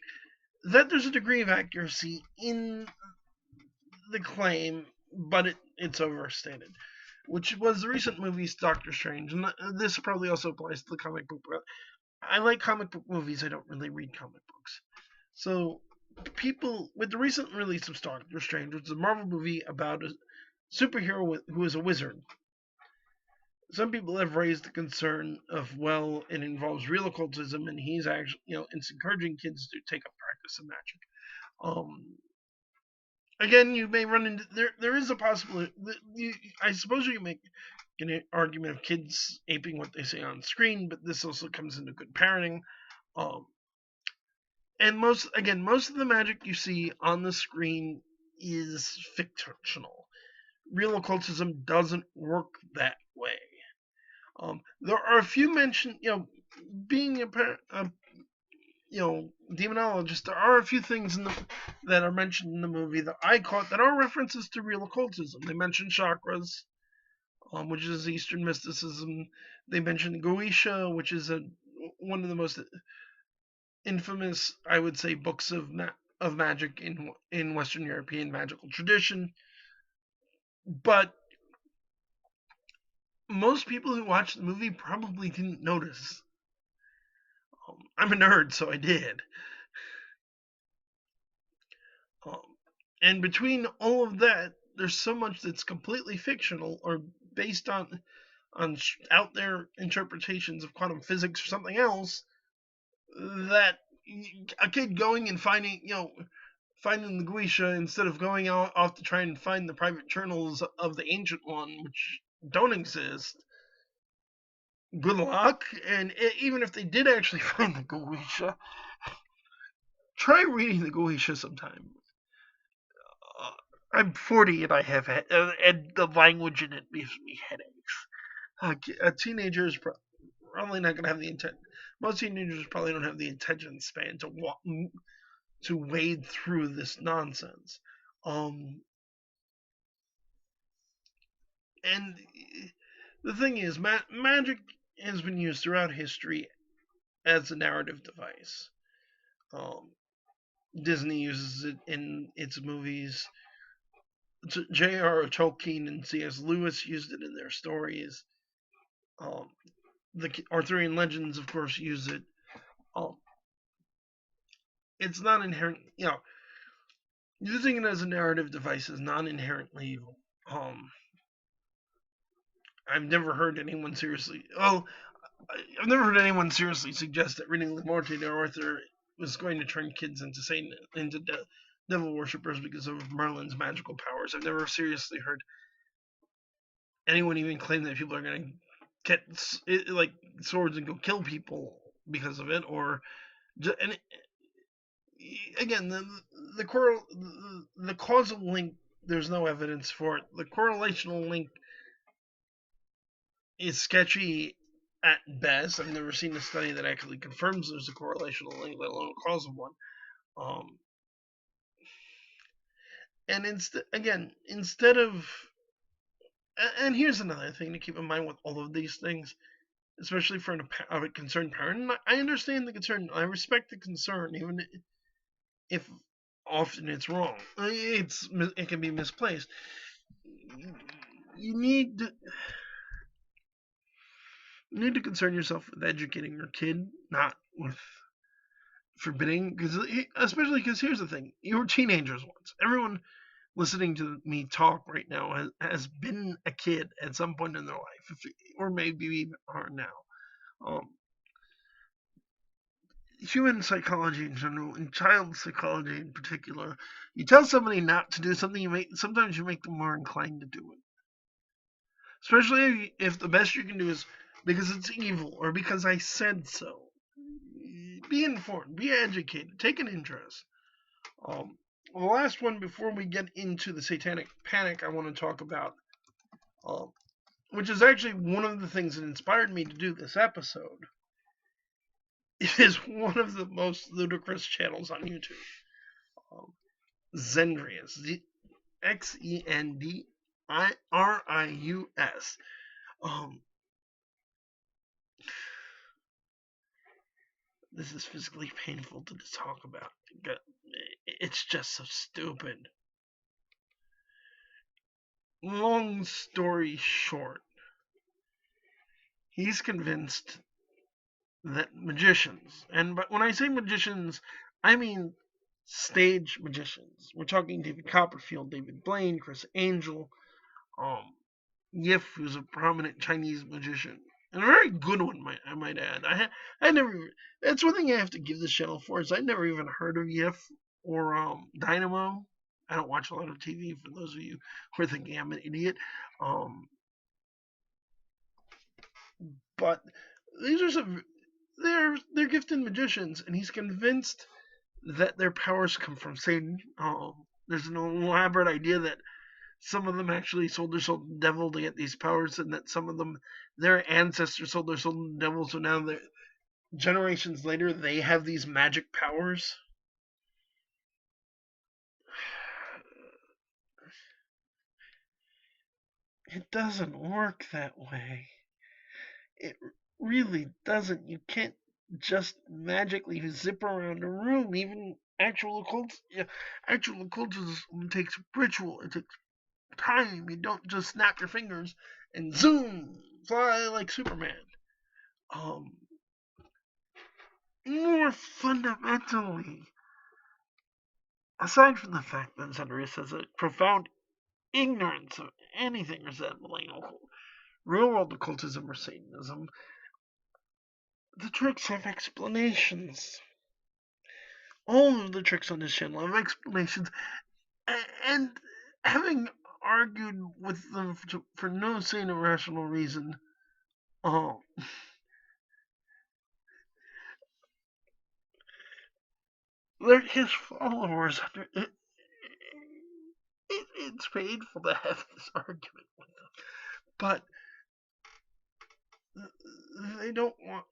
That there's a degree of accuracy in the claim, but it's overstated. Which was the recent movies Doctor Strange, and this probably also applies to the comic book. But I like comic book movies. I don't really read comic books. So people, with the recent release of Doctor Strange, which is a Marvel movie about a superhero who is a wizard. Some people have raised the concern of, well, it involves real occultism, and he's actually, it's encouraging kids to take up practice of magic. Again, you may run into there is a possibility. I suppose you make an argument of kids aping what they say on screen, but this also comes into good parenting. And most of the magic you see on the screen is fictional. Real occultism doesn't work that way. There are a few mentioned, being a demonologist, there are a few things that are mentioned in the movie that I caught that are references to real occultism. They mention chakras, which is Eastern mysticism. They mention Goetia, which is one of the most infamous, I would say, books of magic in Western European magical tradition. But most people who watched the movie probably didn't notice. I'm a nerd, so I did. And between all of that, there's so much that's completely fictional or based on out there interpretations of quantum physics or something else, that a kid going and finding the Goetia instead of going off to try and find the private journals of the Ancient One, which don't exist, good luck. And even if they did actually find the Goetia, try reading the Goetia sometime. I'm 40 and I have and the language in it gives me headaches. A teenager is probably not going to have the intent. Most teenagers probably don't have the attention span to wade through this nonsense. And the thing is, magic has been used throughout history as a narrative device. Disney uses it in its movies. J.R.R. Tolkien and C.S. Lewis used it in their stories. The Arthurian legends, of course, use it. It's not inherent, using it as a narrative device is not inherently evil. I've never heard anyone seriously. Well, I've never heard anyone seriously suggest that reading Le Morte d'Arthur was going to turn kids into devil worshippers because of Merlin's magical powers. I've never seriously heard anyone even claim that people are going to get swords and go kill people because of it, or again, the the causal link, there's no evidence for it. The correlational link is sketchy at best. I've never seen a study that actually confirms there's a correlational link, let alone a causal one. And instead of, and here's another thing to keep in mind with all of these things, especially for a concerned parent. I understand the concern. I respect the concern, even if often it's wrong. It can be misplaced. You need to concern yourself with educating your kid, not with forbidding. Especially because here's the thing: you were teenagers once. Everyone listening to me talk right now has been a kid at some point in their life, or maybe even are now. Human psychology in general, and child psychology in particular, you tell somebody not to do something, sometimes you make them more inclined to do it. Especially if the best you can do is because it's evil or because I said so. Be informed, be educated, take an interest. The last one before we get into the satanic panic I want to talk about, which is actually one of the things that inspired me to do this episode. It is one of the most ludicrous channels on YouTube. Xendrius. Xendrius. This is physically painful to talk about. It's just so stupid. Long story short, he's convinced that magicians, and when I say magicians, I mean stage magicians. We're talking David Copperfield, David Blaine, Chris Angel, Yif, who's a prominent Chinese magician, and a very good one, I might add. I never. That's one thing I have to give this channel for, is I never even heard of Yif or Dynamo. I don't watch a lot of TV. For those of you who are thinking I'm an idiot, but these are some. They're gifted magicians, and he's convinced that their powers come from Satan. There's an elaborate idea that some of them actually sold their soul to the devil to get these powers, and that some of them, their ancestors sold their soul to the devil, so now generations later, they have these magic powers. It doesn't work that way. It really doesn't. You can't just magically zip around a room. Even actual occultism takes ritual. It takes time. You don't just snap your fingers and zoom, fly like Superman. More fundamentally, aside from the fact that Xendrius has a profound ignorance of anything resembling real-world occultism or Satanism, the tricks have explanations. All of the tricks on this channel have explanations, and having argued with them for no sane or rational reason, they're his followers. It's painful to have this argument with them, but they don't want.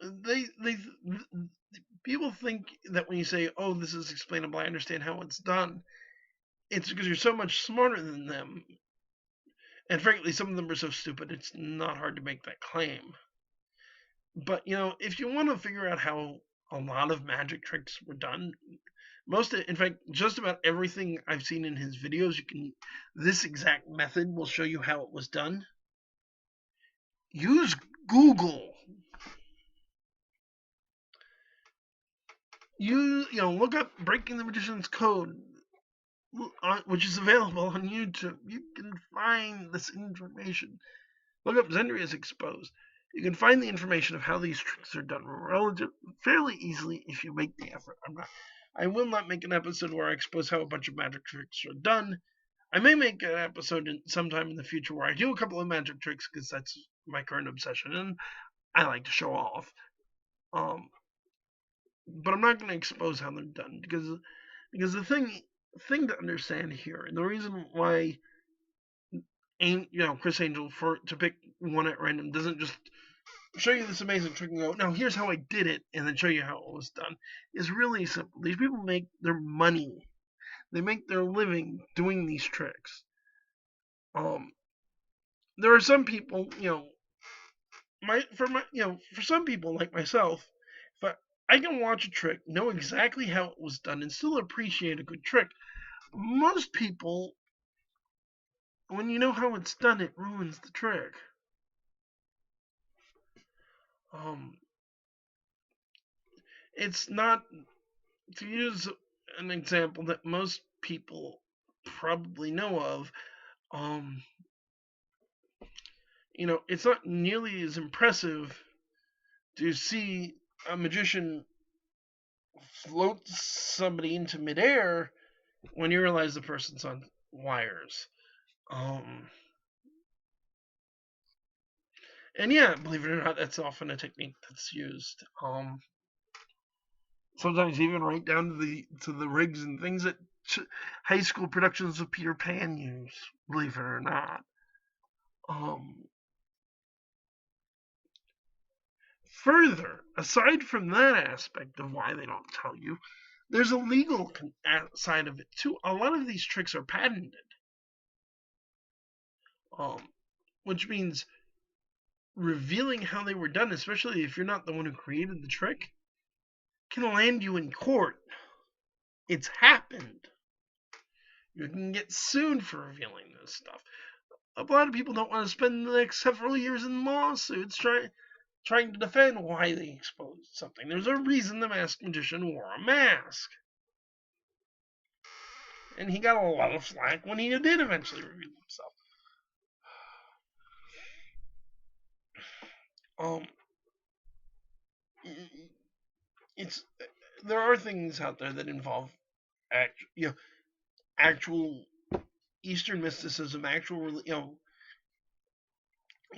People think that when you say, "Oh, this is explainable, I understand how it's done," it's because you're so much smarter than them. And frankly, some of them are so stupid, it's not hard to make that claim. But, if you want to figure out how a lot of magic tricks were done, in fact, just about everything I've seen in his videos, this exact method will show you how it was done. Use Google. Look up Breaking the Magician's Code, which is available on YouTube. You can find this information. Look up Xendrius Exposed. You can find the information of how these tricks are done fairly easily if you make the effort. I will not make an episode where I expose how a bunch of magic tricks are done. I may make an episode sometime in the future where I do a couple of magic tricks, because that's my current obsession, and I like to show off. But I'm not going to expose how they're done, because Because the thing to understand here, and the reason why Chris Angel, to pick one at random, doesn't just show you this amazing trick and go, now here's how I did it, and then show you how it was done, is really simple. These people make their money. They make their living doing these tricks. There are some people, for some people like myself, if I can watch a trick, know exactly how it was done, and still appreciate a good trick. Most people, when you know how it's done, it ruins the trick. It's not, to use an example that most people probably know of, it's not nearly as impressive to see a magician float somebody into midair when you realize the person's on wires. And yeah, believe it or not, that's often a technique that's used. Sometimes even right down to the rigs and things that high school productions of Peter Pan use. Believe it or not. Further, aside from that aspect of why they don't tell you, there's a legal side of it too. A lot of these tricks are patented, which means revealing how they were done, especially if you're not the one who created the trick, can land you in court. It's happened. You can get sued for revealing this stuff. A lot of people don't want to spend the next several years in lawsuits trying to defend why they exposed something. There's a reason the masked magician wore a mask. And he got a lot of flack when he did eventually reveal himself. There are things out there that involve actual Eastern mysticism, actual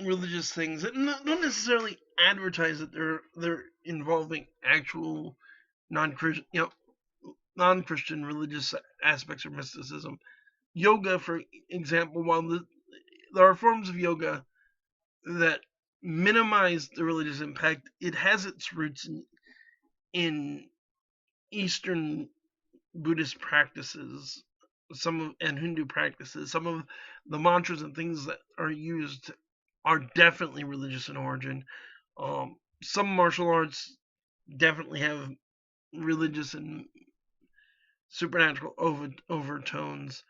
religious things that don't necessarily advertise that they're involving actual non-Christian religious aspects of mysticism. Yoga, for example, while there are forms of yoga that minimize the religious impact, it has its roots in Eastern Buddhist practices, and Hindu practices. Some of the mantras and things that are used are definitely religious in origin. Some martial arts definitely have religious and supernatural overtones.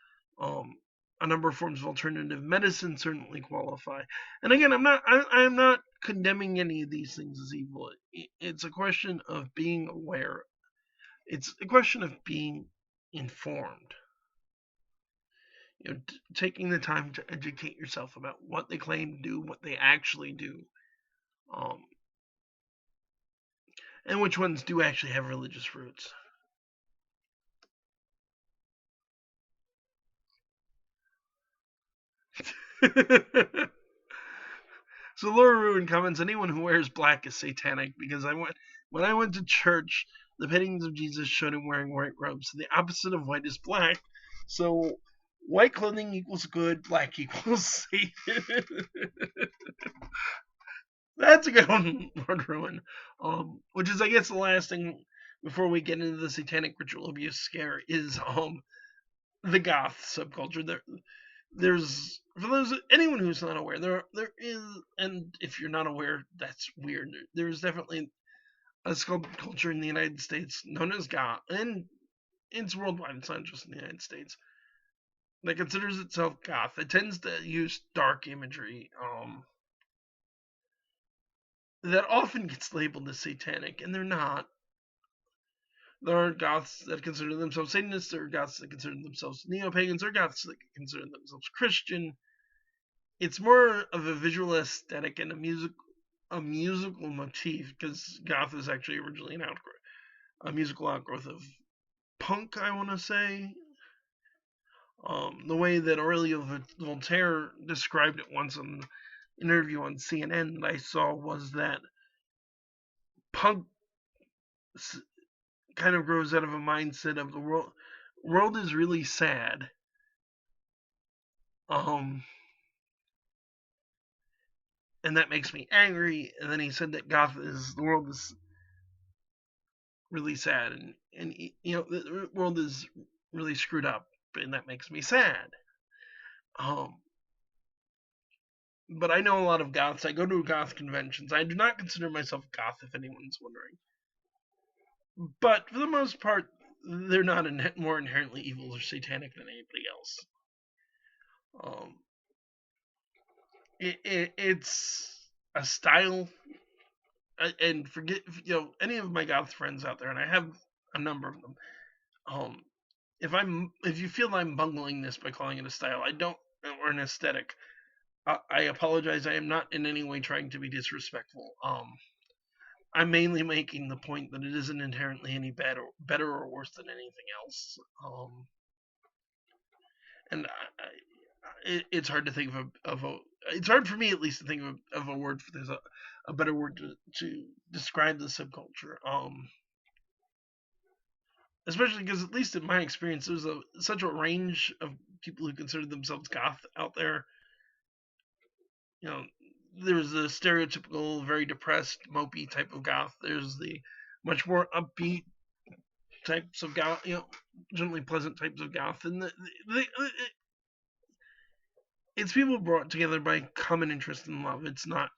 A number of forms of alternative medicine certainly qualify. And again, I'm not condemning any of these things as evil. It's a question of being aware. It's a question of being informed. Taking the time to educate yourself about what they claim to do, what they actually do, and which ones do actually have religious roots. So Laura Ruin comments, anyone who wears black is satanic, because when I went to church, the paintings of Jesus showed him wearing white robes. So the opposite of white is black. So white clothing equals good, black equals Satan. That's a good one, Lord Ruin. Which is, I guess, the last thing before we get into the satanic ritual abuse scare is the goth subculture. There's, for anyone who's not aware, there is, and if you're not aware, that's weird. There's definitely a subculture in the United States known as goth, and it's worldwide. It's not just in the United States, that considers itself goth. It tends to use dark imagery, that often gets labeled as satanic, and they're not. There are goths that consider themselves Satanists, there are goths that consider themselves neo-pagans, there are goths that consider themselves Christian. It's more of a visual aesthetic and a musical motif, because goth is actually originally a musical outgrowth of punk, I want to say. The way that Aurelio Voltaire described it once in an interview on CNN that I saw was that punk kind of grows out of a mindset of the world. world is really sad. And that makes me angry. And then he said that the world is really sad, and the world is really screwed up, and that makes me sad. But I know a lot of goths. I go to goth conventions. I do not consider myself goth, if anyone's wondering. But for the most part, they're not more inherently evil or satanic than anybody else. It's a style, and forget any of my goth friends out there, and I have a number of them. If you feel I'm bungling this by calling it a style, or an aesthetic, I apologize. I am not in any way trying to be disrespectful. I'm mainly making the point that it isn't inherently any better or worse than anything else. And it's hard to think of a. It's hard for me, at least, to think of a word. There's a better word to describe the subculture. Especially because, at least in my experience, there's such a range of people who consider themselves goth out there. There's the stereotypical, very depressed, mopey type of goth. There's the much more upbeat types of goth, generally pleasant types of goth, and it's people brought together by common interest in love. It's not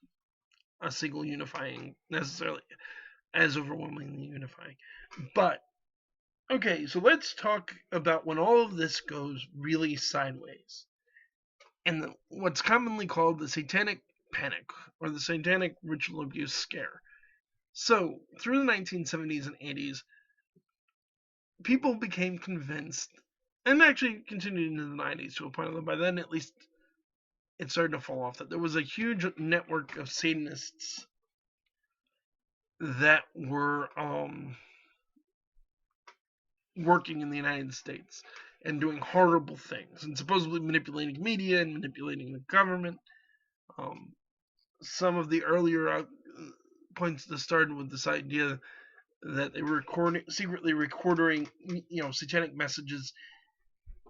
a single unifying, necessarily as overwhelmingly unifying. But okay, so let's talk about when all of this goes really sideways, and what's commonly called the Satanic Panic, or the Satanic Ritual Abuse Scare. So, through the 1970s and 80s, people became convinced, and actually continued into the 90s to a point that by then, at least, it started to fall off, that there was a huge network of Satanists that were working in the United States and doing horrible things, and supposedly manipulating media and manipulating the government. Some of the earlier points that started with this idea that they were secretly recording, satanic messages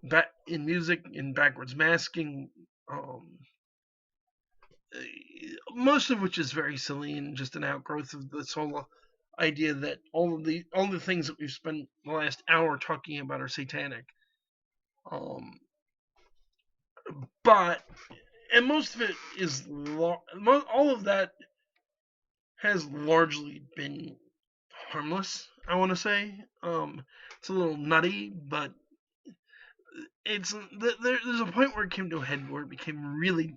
back in music, in backwards masking, most of which is very silly and just an outgrowth of this whole idea that all the things that we've spent the last hour talking about are satanic. But most of it is all of that has largely been harmless, I want to say. It's a little nutty, but there's a point where it came to a head where it became really,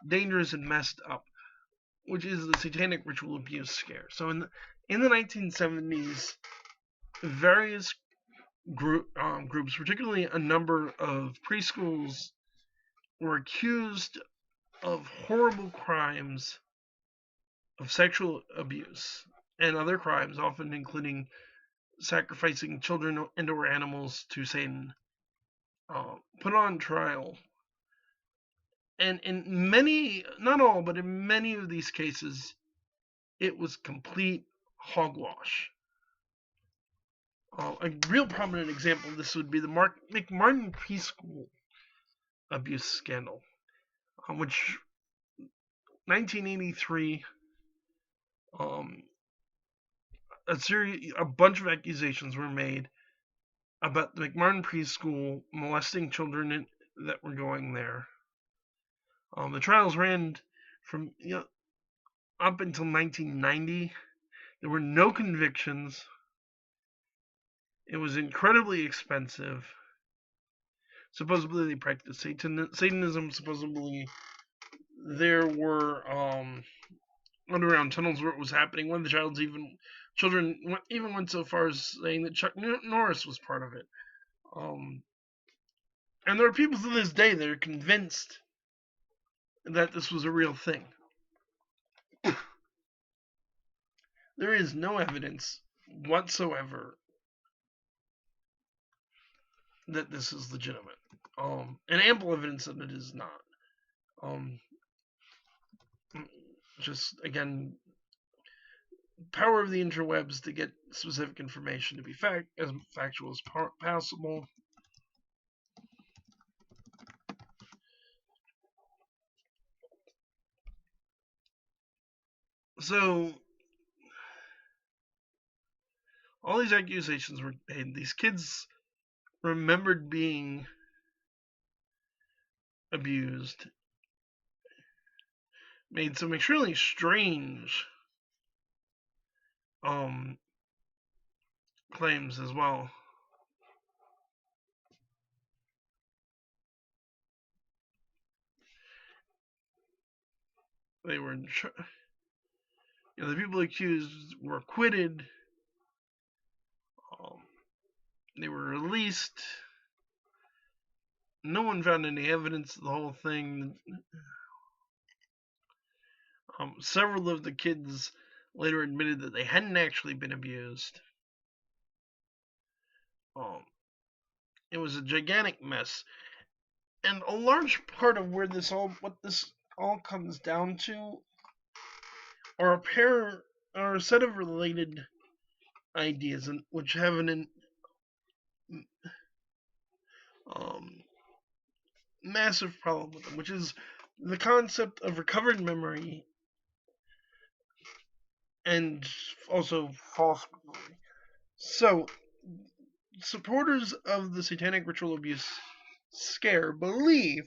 dangerous and messed up, which is the Satanic Ritual Abuse Scare. So in the 1970s, various groups, particularly a number of preschools, were accused of horrible crimes of sexual abuse and other crimes, often including sacrificing children and or animals to Satan, put on trial. And in many, not all, but in many of these cases, it was complete hogwash. A real prominent example of this would be the McMartin preschool abuse scandal, which 1983, a bunch of accusations were made about the McMartin preschool molesting children that were going there. The trials ran from up until 1990. There were no convictions. It was incredibly expensive. Supposedly they practiced Satanism. Supposedly there were underground tunnels where it was happening. One of the children even went so far as saying that Chuck Norris was part of it. And there are people to this day that are convinced that this was a real thing. There is no evidence whatsoever that this is legitimate, and ample evidence that it is not. Just again, power of the interwebs to get specific information to be as factual as possible. So all these accusations were made. These kids remembered being abused, made some extremely strange claims as well. They were, the people accused were acquitted. They were released. No one found any evidence of the whole thing. Several of the kids later admitted that they hadn't actually been abused. It was a gigantic mess, and a large part of what this all comes down to are a set of related ideas, which have an massive problem with them, which is the concept of recovered memory and also false memory. So, supporters of the satanic ritual abuse scare believe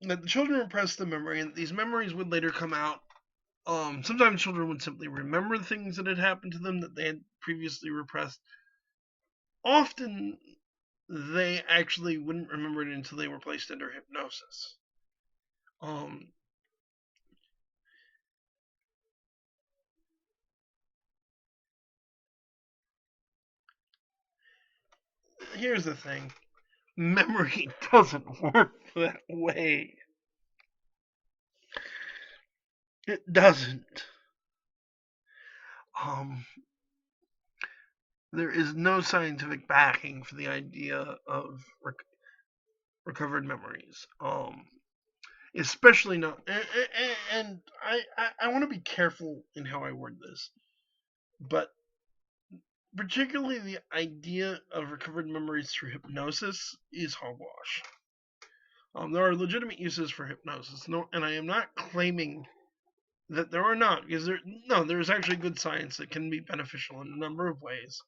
that the children repressed the memory, and these memories would later come out. Sometimes children would simply remember things that had happened to them that they had previously repressed. Often, they actually wouldn't remember it until they were placed under hypnosis. Here's the thing. Memory doesn't work that way. It doesn't. There is no scientific backing for the idea of recovered memories. Especially not, and I want to be careful in how I word this, but particularly the idea of recovered memories through hypnosis is hogwash. There are legitimate uses for hypnosis, and I am not claiming that there are not, because there is actually good science that can be beneficial in a number of ways.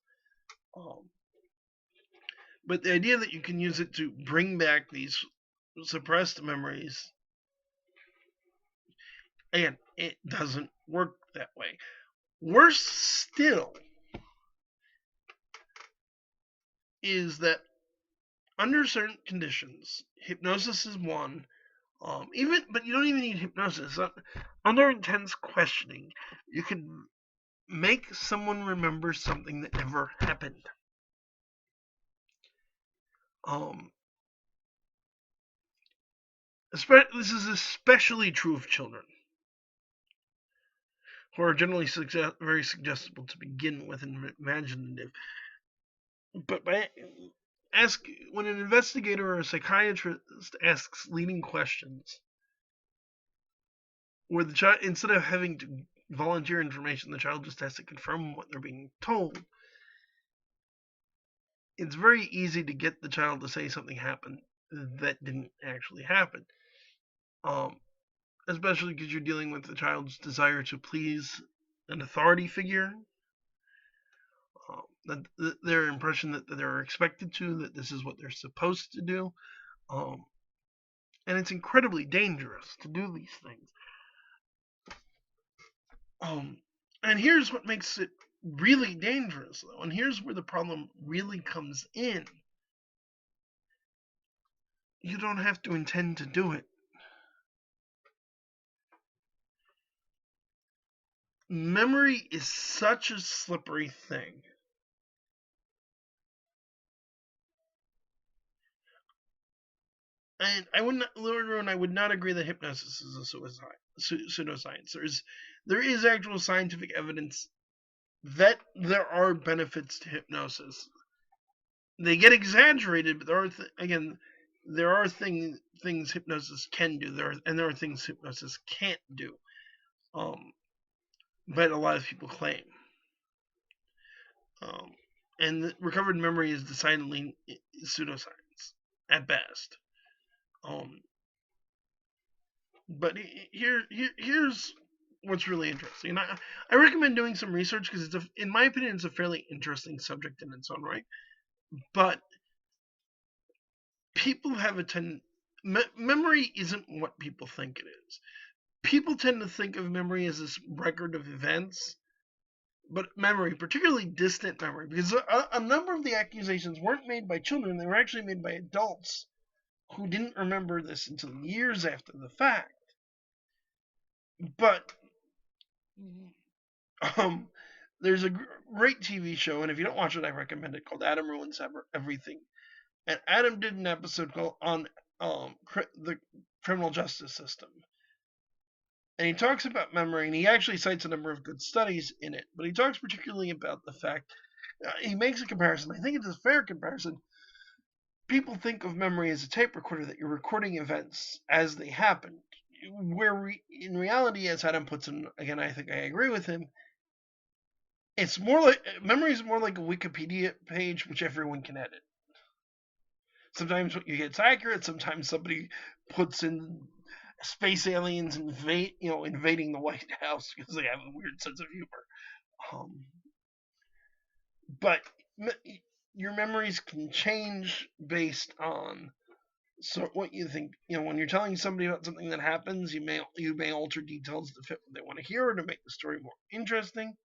But the idea that you can use it to bring back these suppressed memories, again, it doesn't work that way. Worse still is that under certain conditions, hypnosis is one. But you don't even need hypnosis. Under intense questioning, you can make someone remember something that never happened. This is especially true of children, who are generally very suggestible to begin with and imaginative. But when an investigator or a psychiatrist asks leading questions, where the child, instead of having to volunteer information, the child just has to confirm what they're being told, it's very easy to get the child to say something happened that didn't actually happen. Especially because you're dealing with the child's desire to please an authority figure, their impression that they're expected to, that this is what they're supposed to do. And it's incredibly dangerous to do these things. And here's what makes it really dangerous, though, and here's where the problem really comes in. You don't have to intend to do it. Memory is such a slippery thing. And I would not agree that hypnosis is a pseudoscience. There is actual scientific evidence that there are benefits to hypnosis. They get exaggerated, but there are things hypnosis can do. There are things hypnosis can't do. but a lot of people claim. And the recovered memory is decidedly pseudoscience at best. But here's what's really interesting. And I recommend doing some research because in my opinion, it's a fairly interesting subject in its own right. But people have memory isn't what people think it is. People tend to think of memory as this record of events, but memory, particularly distant memory, because a number of the accusations weren't made by children, they were actually made by adults who didn't remember this until years after the fact. But there's a great TV show, and if you don't watch it, I recommend it, called Adam Ruins Everything. And Adam did an episode called on the criminal justice system. And he talks about memory, and he actually cites a number of good studies in it. But he talks particularly about the fact, he makes a comparison. I think it's a fair comparison. People think of memory as a tape recorder, that you're recording events as they happen. Where in reality, as Adam puts it, again, I think I agree with him, it's more like, memory is more like a Wikipedia page which everyone can edit. Sometimes what you get's accurate, sometimes somebody puts in space aliens invading the White House because they have a weird sense of humor. But your memories can change based on what you think. When you're telling somebody about something that happens, you may alter details to fit what they want to hear or to make the story more interesting.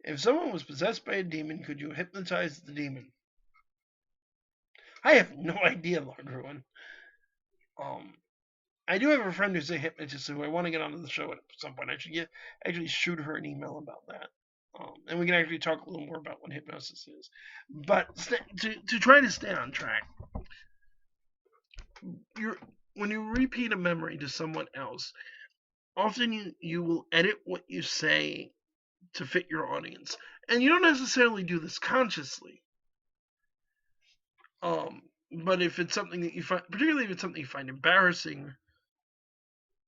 If someone was possessed by a demon, could you hypnotize the demon? I have no idea, Lord Ruin. I do have a friend who's a hypnotist who I want to get onto the show at some point. I should actually shoot her an email about that. And we can actually talk a little more about what hypnosis is. But to try to stay on track, when you repeat a memory to someone else, often you will edit what you say to fit your audience. And you don't necessarily do this consciously. But if it's something that you find, particularly if it's something you find embarrassing,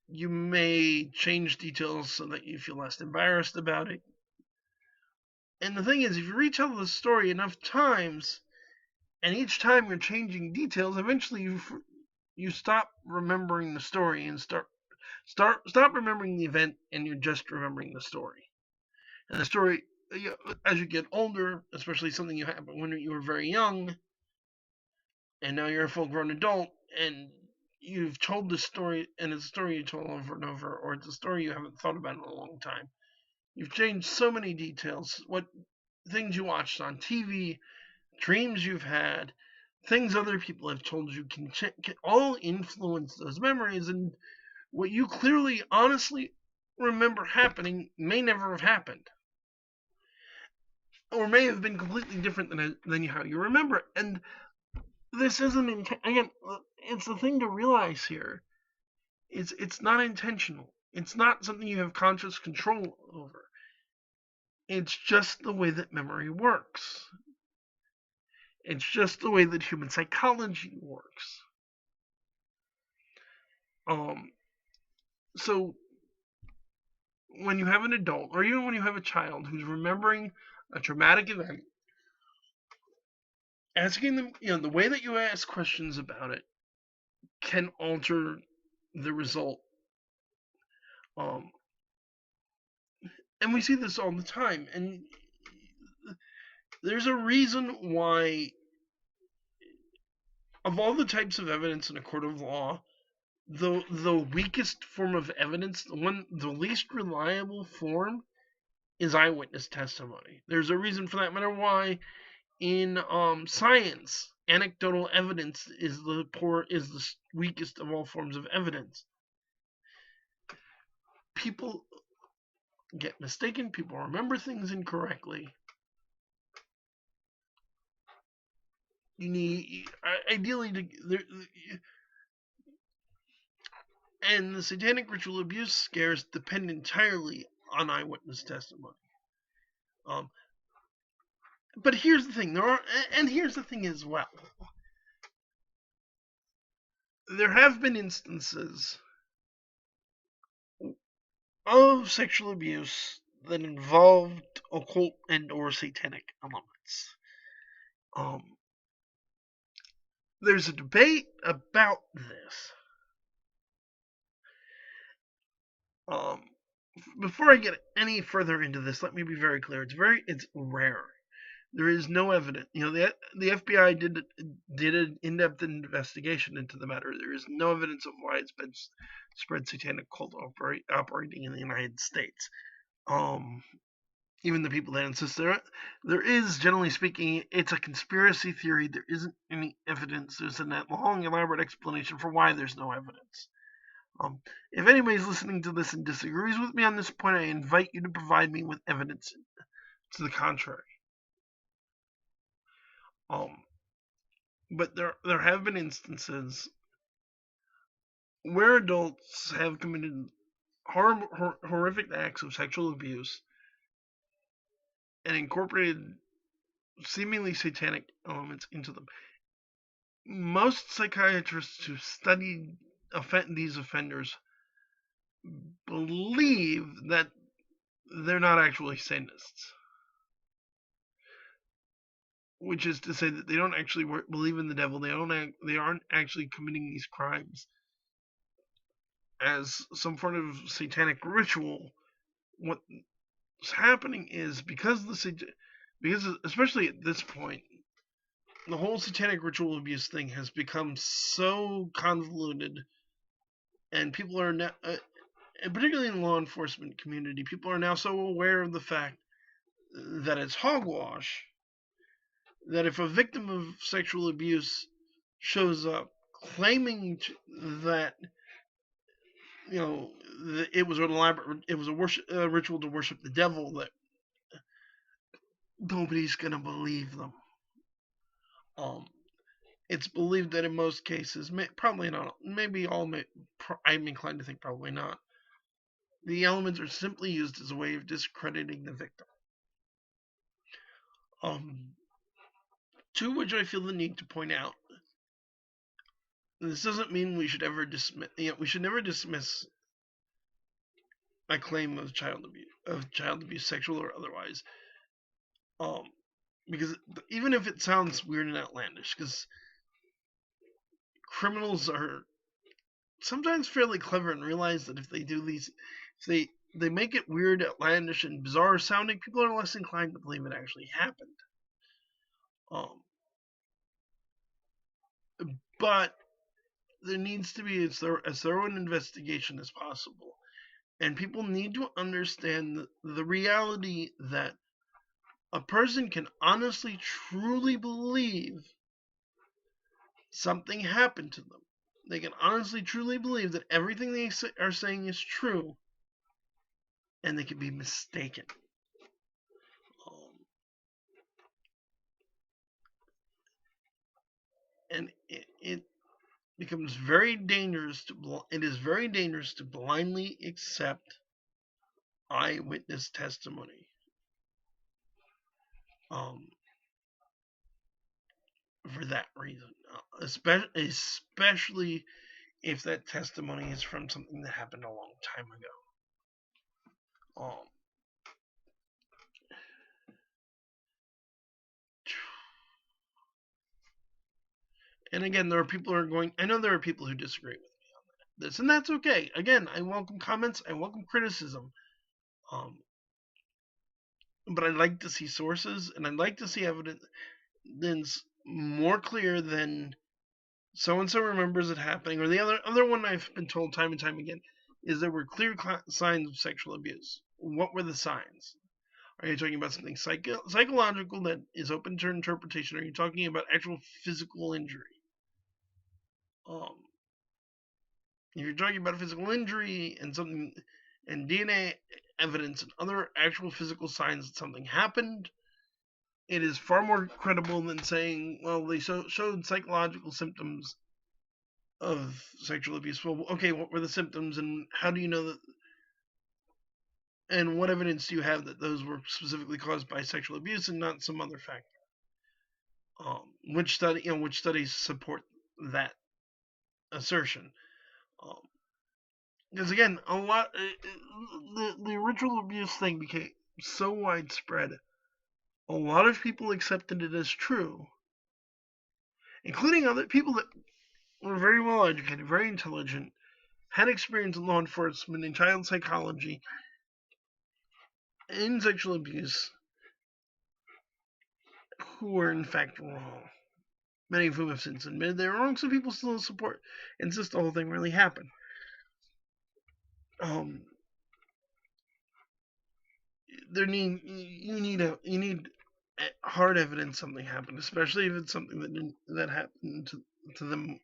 you may change details so that you feel less embarrassed about it. And the thing is, if you retell the story enough times, and each time you're changing details, eventually you stop remembering the story and stop remembering the event, and you're just remembering the story. And the story, as you get older, especially something you happened when you were very young, and now you're a full-grown adult, and you've told this story, and it's a story you told over and over, or it's a story you haven't thought about in a long time. You've changed so many details, what things you watched on TV, dreams you've had, things other people have told you can all influence those memories, and what you clearly, honestly remember happening may never have happened. Or may have been completely different than how you remember it. And this isn't, again, it's the thing to realize here. It's not intentional. It's not something you have conscious control over. It's just the way that memory works. It's just the way that human psychology works. So when you have an adult, or even when you have a child who's remembering a traumatic event, asking them, the way that you ask questions about it can alter the result. And we see this all the time. And there's a reason why, of all the types of evidence in a court of law, the weakest form of evidence, the least reliable form, is eyewitness testimony. There's a reason for that matter why in science, anecdotal evidence is the weakest of all forms of evidence. People get mistaken. People remember things incorrectly. You need, ideally, and the satanic ritual abuse scares depend entirely on eyewitness testimony. But here's the thing, here's the thing as well. There have been instances of sexual abuse that involved occult and or satanic elements. Um, there's a debate about this. Before I get any further into this, let me be very clear. It's rare. There is no evidence. The FBI did an in-depth investigation into the matter. There is no evidence of widespread satanic cult operating in the United States. Even the people that insist there is, generally speaking, it's a conspiracy theory. There isn't any evidence. There's a long, elaborate explanation for why there's no evidence. If anybody's listening to this and disagrees with me on this point, I invite you to provide me with evidence to the contrary. But there have been instances where adults have committed horrific acts of sexual abuse and incorporated seemingly satanic elements into them. Most psychiatrists who studied these offenders believe that they're not actually Satanists, which is to say that they don't actually believe in the devil. They aren't actually committing these crimes as some sort of satanic ritual. What's happening is because especially at this point, the whole satanic ritual abuse thing has become so convoluted, and people are now, and particularly in the law enforcement community, people are now so aware of the fact that it's hogwash that if a victim of sexual abuse shows up claiming that it was a ritual to worship the devil, that nobody's gonna believe them. It's believed that in most cases, probably not, I'm inclined to think probably not, the elements are simply used as a way of discrediting the victim. To which I feel the need to point out, this doesn't mean we should ever dismiss. We should never dismiss a claim of child abuse, sexual or otherwise. Because even if it sounds weird and outlandish, because criminals are sometimes fairly clever and realize that if they do these, if they make it weird, outlandish, and bizarre sounding, people are less inclined to believe it actually happened. But there needs to be as thorough an investigation as possible. And people need to understand the reality that a person can honestly, truly believe something happened to them. They can honestly, truly believe that everything they are saying is true, and they can be mistaken. And it becomes very dangerous it is very dangerous to blindly accept eyewitness testimony. For that reason, especially if that testimony is from something that happened a long time ago. And again, I know there are people who disagree with me on this, and that's okay. Again, I welcome comments, I welcome criticism. But I'd like to see sources, and I'd like to see evidence more clear than so-and-so remembers it happening, or the other one I've been told time and time again is there were clear signs of sexual abuse. What were the signs? Are you talking about something psychological that is open to interpretation? Are you talking about actual physical injury? If you're talking about a physical injury and DNA evidence and other actual physical signs that something happened, it is far more credible than saying, well, they showed psychological symptoms of sexual abuse. Well, okay, what were the symptoms, and how do you know that? And what evidence do you have that those were specifically caused by sexual abuse and not some other factor? Which studies support that assertion? Because again, a lot the ritual abuse thing became so widespread. A lot of people accepted it as true, including other people that were very well educated, very intelligent, had experience in law enforcement, in child psychology, in sexual abuse, who were in fact wrong. Many of whom have since admitted they were wrong. Some people still insist the whole thing really happened. You need hard evidence something happened, especially if it's something that happened to them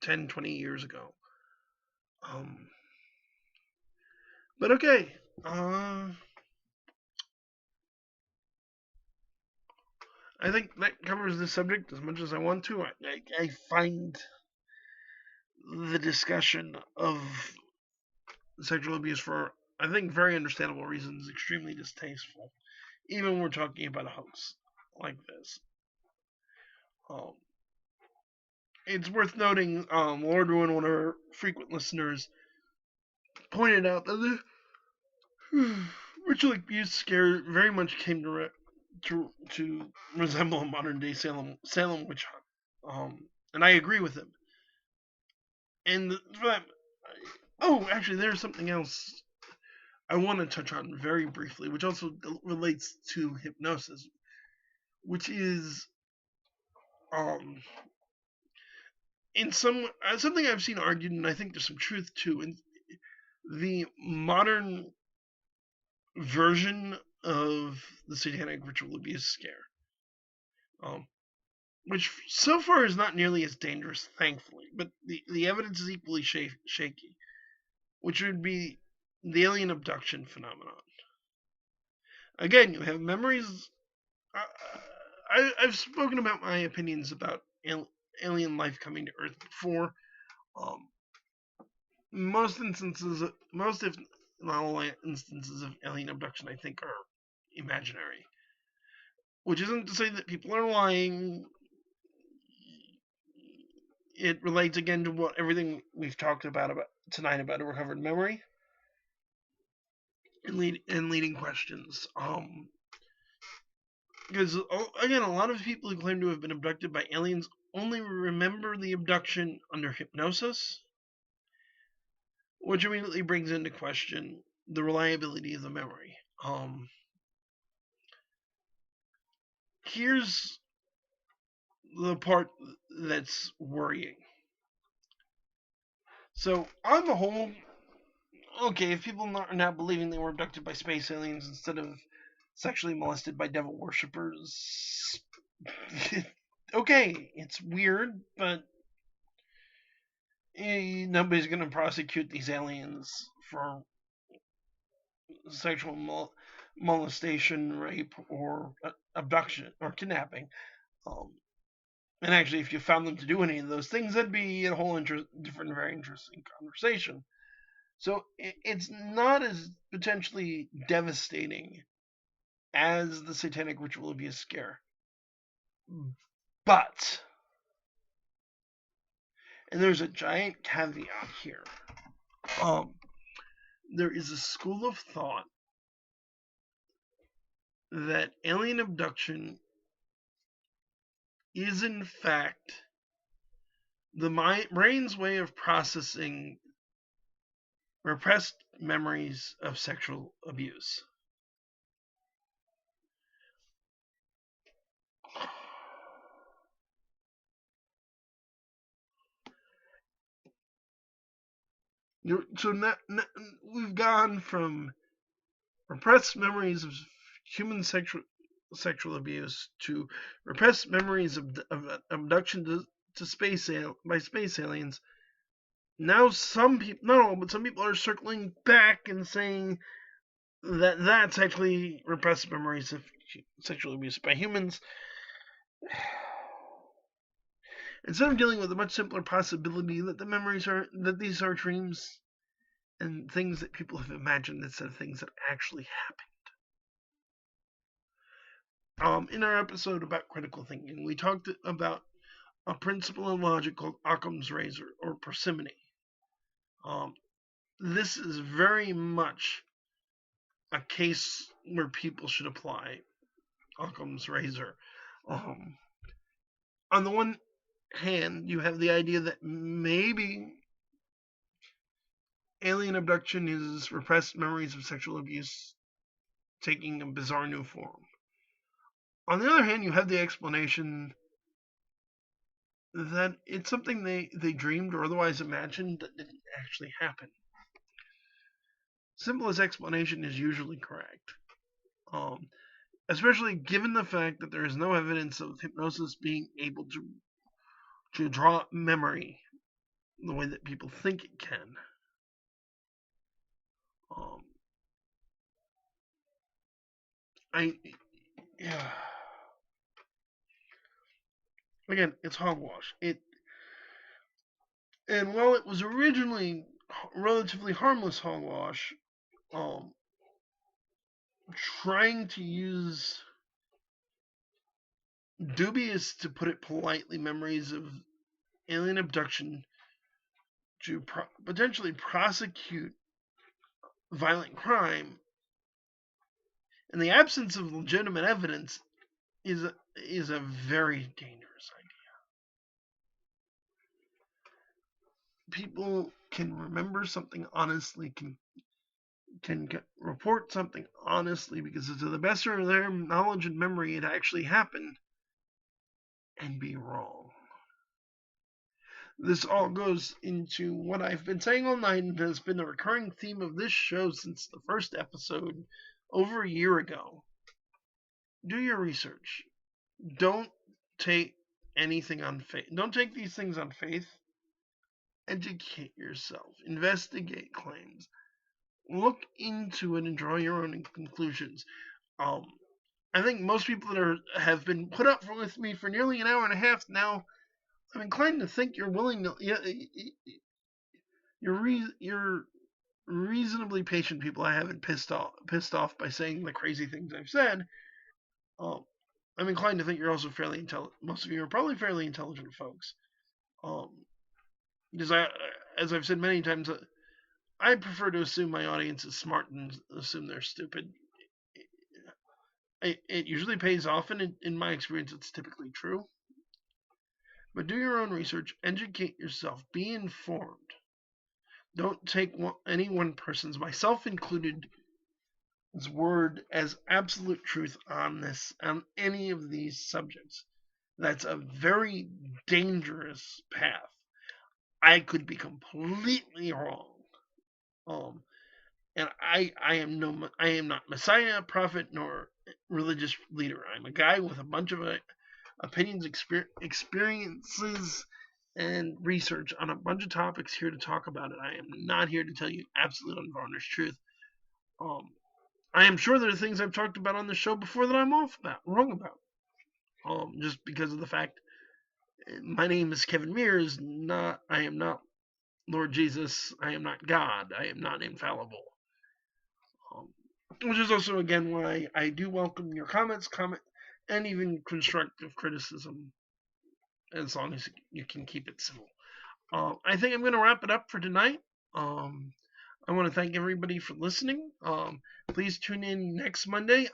10, 20 years ago. But okay. I think that covers the subject as much as I want to. I find the discussion of sexual abuse for, I think, very understandable reasons extremely distasteful, even when we're talking about a hoax like this. It's worth noting, Lord Ruin, one of our frequent listeners, pointed out that the ritual abuse scare very much came to resemble a modern day Salem witch hunt. And I agree with him. And for that, actually, there's something else I want to touch on very briefly, which also relates to hypnosis, which is in something I've seen argued, and I think there's some truth to, in the modern version of the satanic ritual abuse scare, which so far is not nearly as dangerous, thankfully, but the evidence is equally shaky, which would be the alien abduction phenomenon. Again, you have memories. I've spoken about my opinions about alien life coming to Earth before. Most if not all instances of alien abduction, I think, are imaginary. Which isn't to say that people are lying. It relates again to everything we've talked about tonight about a recovered memory and leading questions. Because again, a lot of people who claim to have been abducted by aliens only remember the abduction under hypnosis, which immediately brings into question the reliability of the memory. Here's the part that's worrying. So, on the whole, okay, if people are now believing they were abducted by space aliens instead of sexually molested by devil worshippers, okay, it's weird, but nobody's going to prosecute these aliens for sexual molestation, rape, or abduction, or kidnapping. And actually, if you found them to do any of those things, that'd be a whole different, very interesting conversation. So it's not as potentially devastating as the satanic ritual abuse scare. But, and there's a giant caveat here, there is a school of thought that alien abduction is in fact the brain's way of processing repressed memories of sexual abuse. So we've gone from repressed memories of human sexual abuse to repressed memories of abduction to by space aliens. Now some people, not all, but some people are circling back and saying that that's actually repressed memories of sexual abuse by humans. Instead of dealing with a much simpler possibility that these are dreams and things that people have imagined instead of things that actually happened. In our episode about critical thinking, we talked about a principle in logic called Occam's razor, or parsimony. this is very much a case where people should apply Occam's razor. On the one hand, you have the idea that maybe alien abduction is repressed memories of sexual abuse taking a bizarre new form. On the other hand, you have the explanation that it's something they dreamed or otherwise imagined that didn't actually happen. Simplest explanation is usually correct. Especially given the fact that there is no evidence of hypnosis being able to draw memory the way that people think it can. Again, it's hogwash. And while it was originally relatively harmless hogwash, trying to use dubious, to put it politely, memories of alien abduction to potentially prosecute violent crime in the absence of legitimate evidence is a very dangerous idea. People can remember something honestly, can report something honestly because to the best of their knowledge and memory it actually happened, and be wrong. This all goes into what I've been saying all night and has been a recurring theme of this show since the first episode over a year ago. Do your research. Don't take anything on faith. Don't take these things on faith. Educate yourself. Investigate claims. Look into it and draw your own conclusions. I think most people that have been put up with me for nearly an hour and a half now, I'm inclined to think you're willing to. You're reasonably patient people. I haven't pissed off by saying the crazy things I've said. I'm inclined to think you're also fairly intelligent. Most of you are probably fairly intelligent folks. Because as I've said many times, I prefer to assume my audience is smart and assume they're stupid. It usually pays off, and in my experience, it's typically true. But do your own research, educate yourself, be informed. Don't take any one person's, myself included, word as absolute truth on any of these subjects. That's a very dangerous path. I could be completely wrong. And I am not Messiah, prophet, nor religious leader. I'm a guy with a bunch of opinions, experiences, and research on a bunch of topics here to talk about it. I am not here to tell you absolute unvarnished truth. I am sure there are things I've talked about on the show before that I'm wrong about. Just because of the fact my name is Kevin Mears. I am not Lord Jesus. I am not God. I am not infallible. Which is also, again, why I do welcome your comments, and even constructive criticism, as long as you can keep it civil. I think I'm going to wrap it up for tonight. I want to thank everybody for listening. Please tune in next Monday.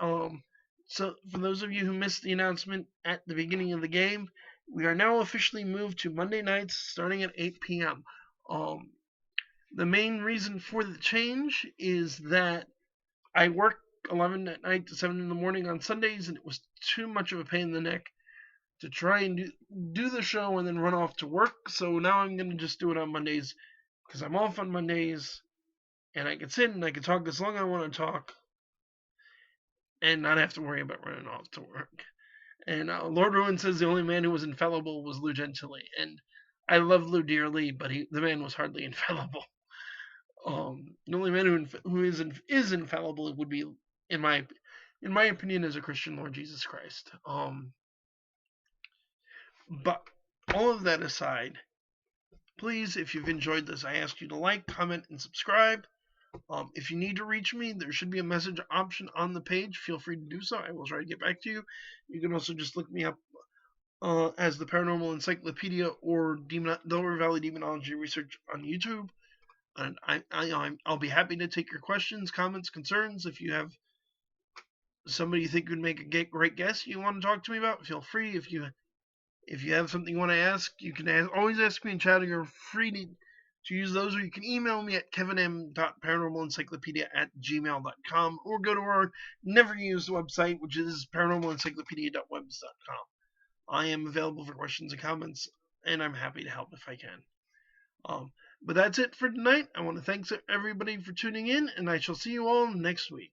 So for those of you who missed the announcement at the beginning of the game, we are now officially moved to Monday nights starting at 8 p.m. The main reason for the change is that I work 11 at night to 7 in the morning on Sundays, and it was too much of a pain in the neck to try and do the show and then run off to work. So now I'm going to just do it on Mondays because I'm off on Mondays, and I can sit and I can talk as long as I want to talk and not have to worry about running off to work. And Lord Ruin says the only man who was infallible was Lou Gentili, and I love Lou dearly, but the man was hardly infallible. The only man who is infallible would be, in my opinion, as a Christian, Lord Jesus Christ. But all of that aside, please, if you've enjoyed this, I ask you to like, comment, and subscribe. If you need to reach me, there should be a message option on the page. Feel free to do so. I will try to get back to you. You can also just look me up as the Paranormal Encyclopedia or Delaware Valley Demonology Research on YouTube. And I'll be happy to take your questions, comments, concerns. If you have somebody you think would make a great guest you want to talk to me about, feel free. If you have something you want to ask, you can always ask me in chat. You're free to use those, or you can email me at kevinm.paranormalencyclopedia@gmail.com, or go to our never used website, which is paranormalencyclopedia.webs.com. I am available for questions and comments, and I'm happy to help if I can. But that's it for tonight. I want to thank everybody for tuning in, and I shall see you all next week.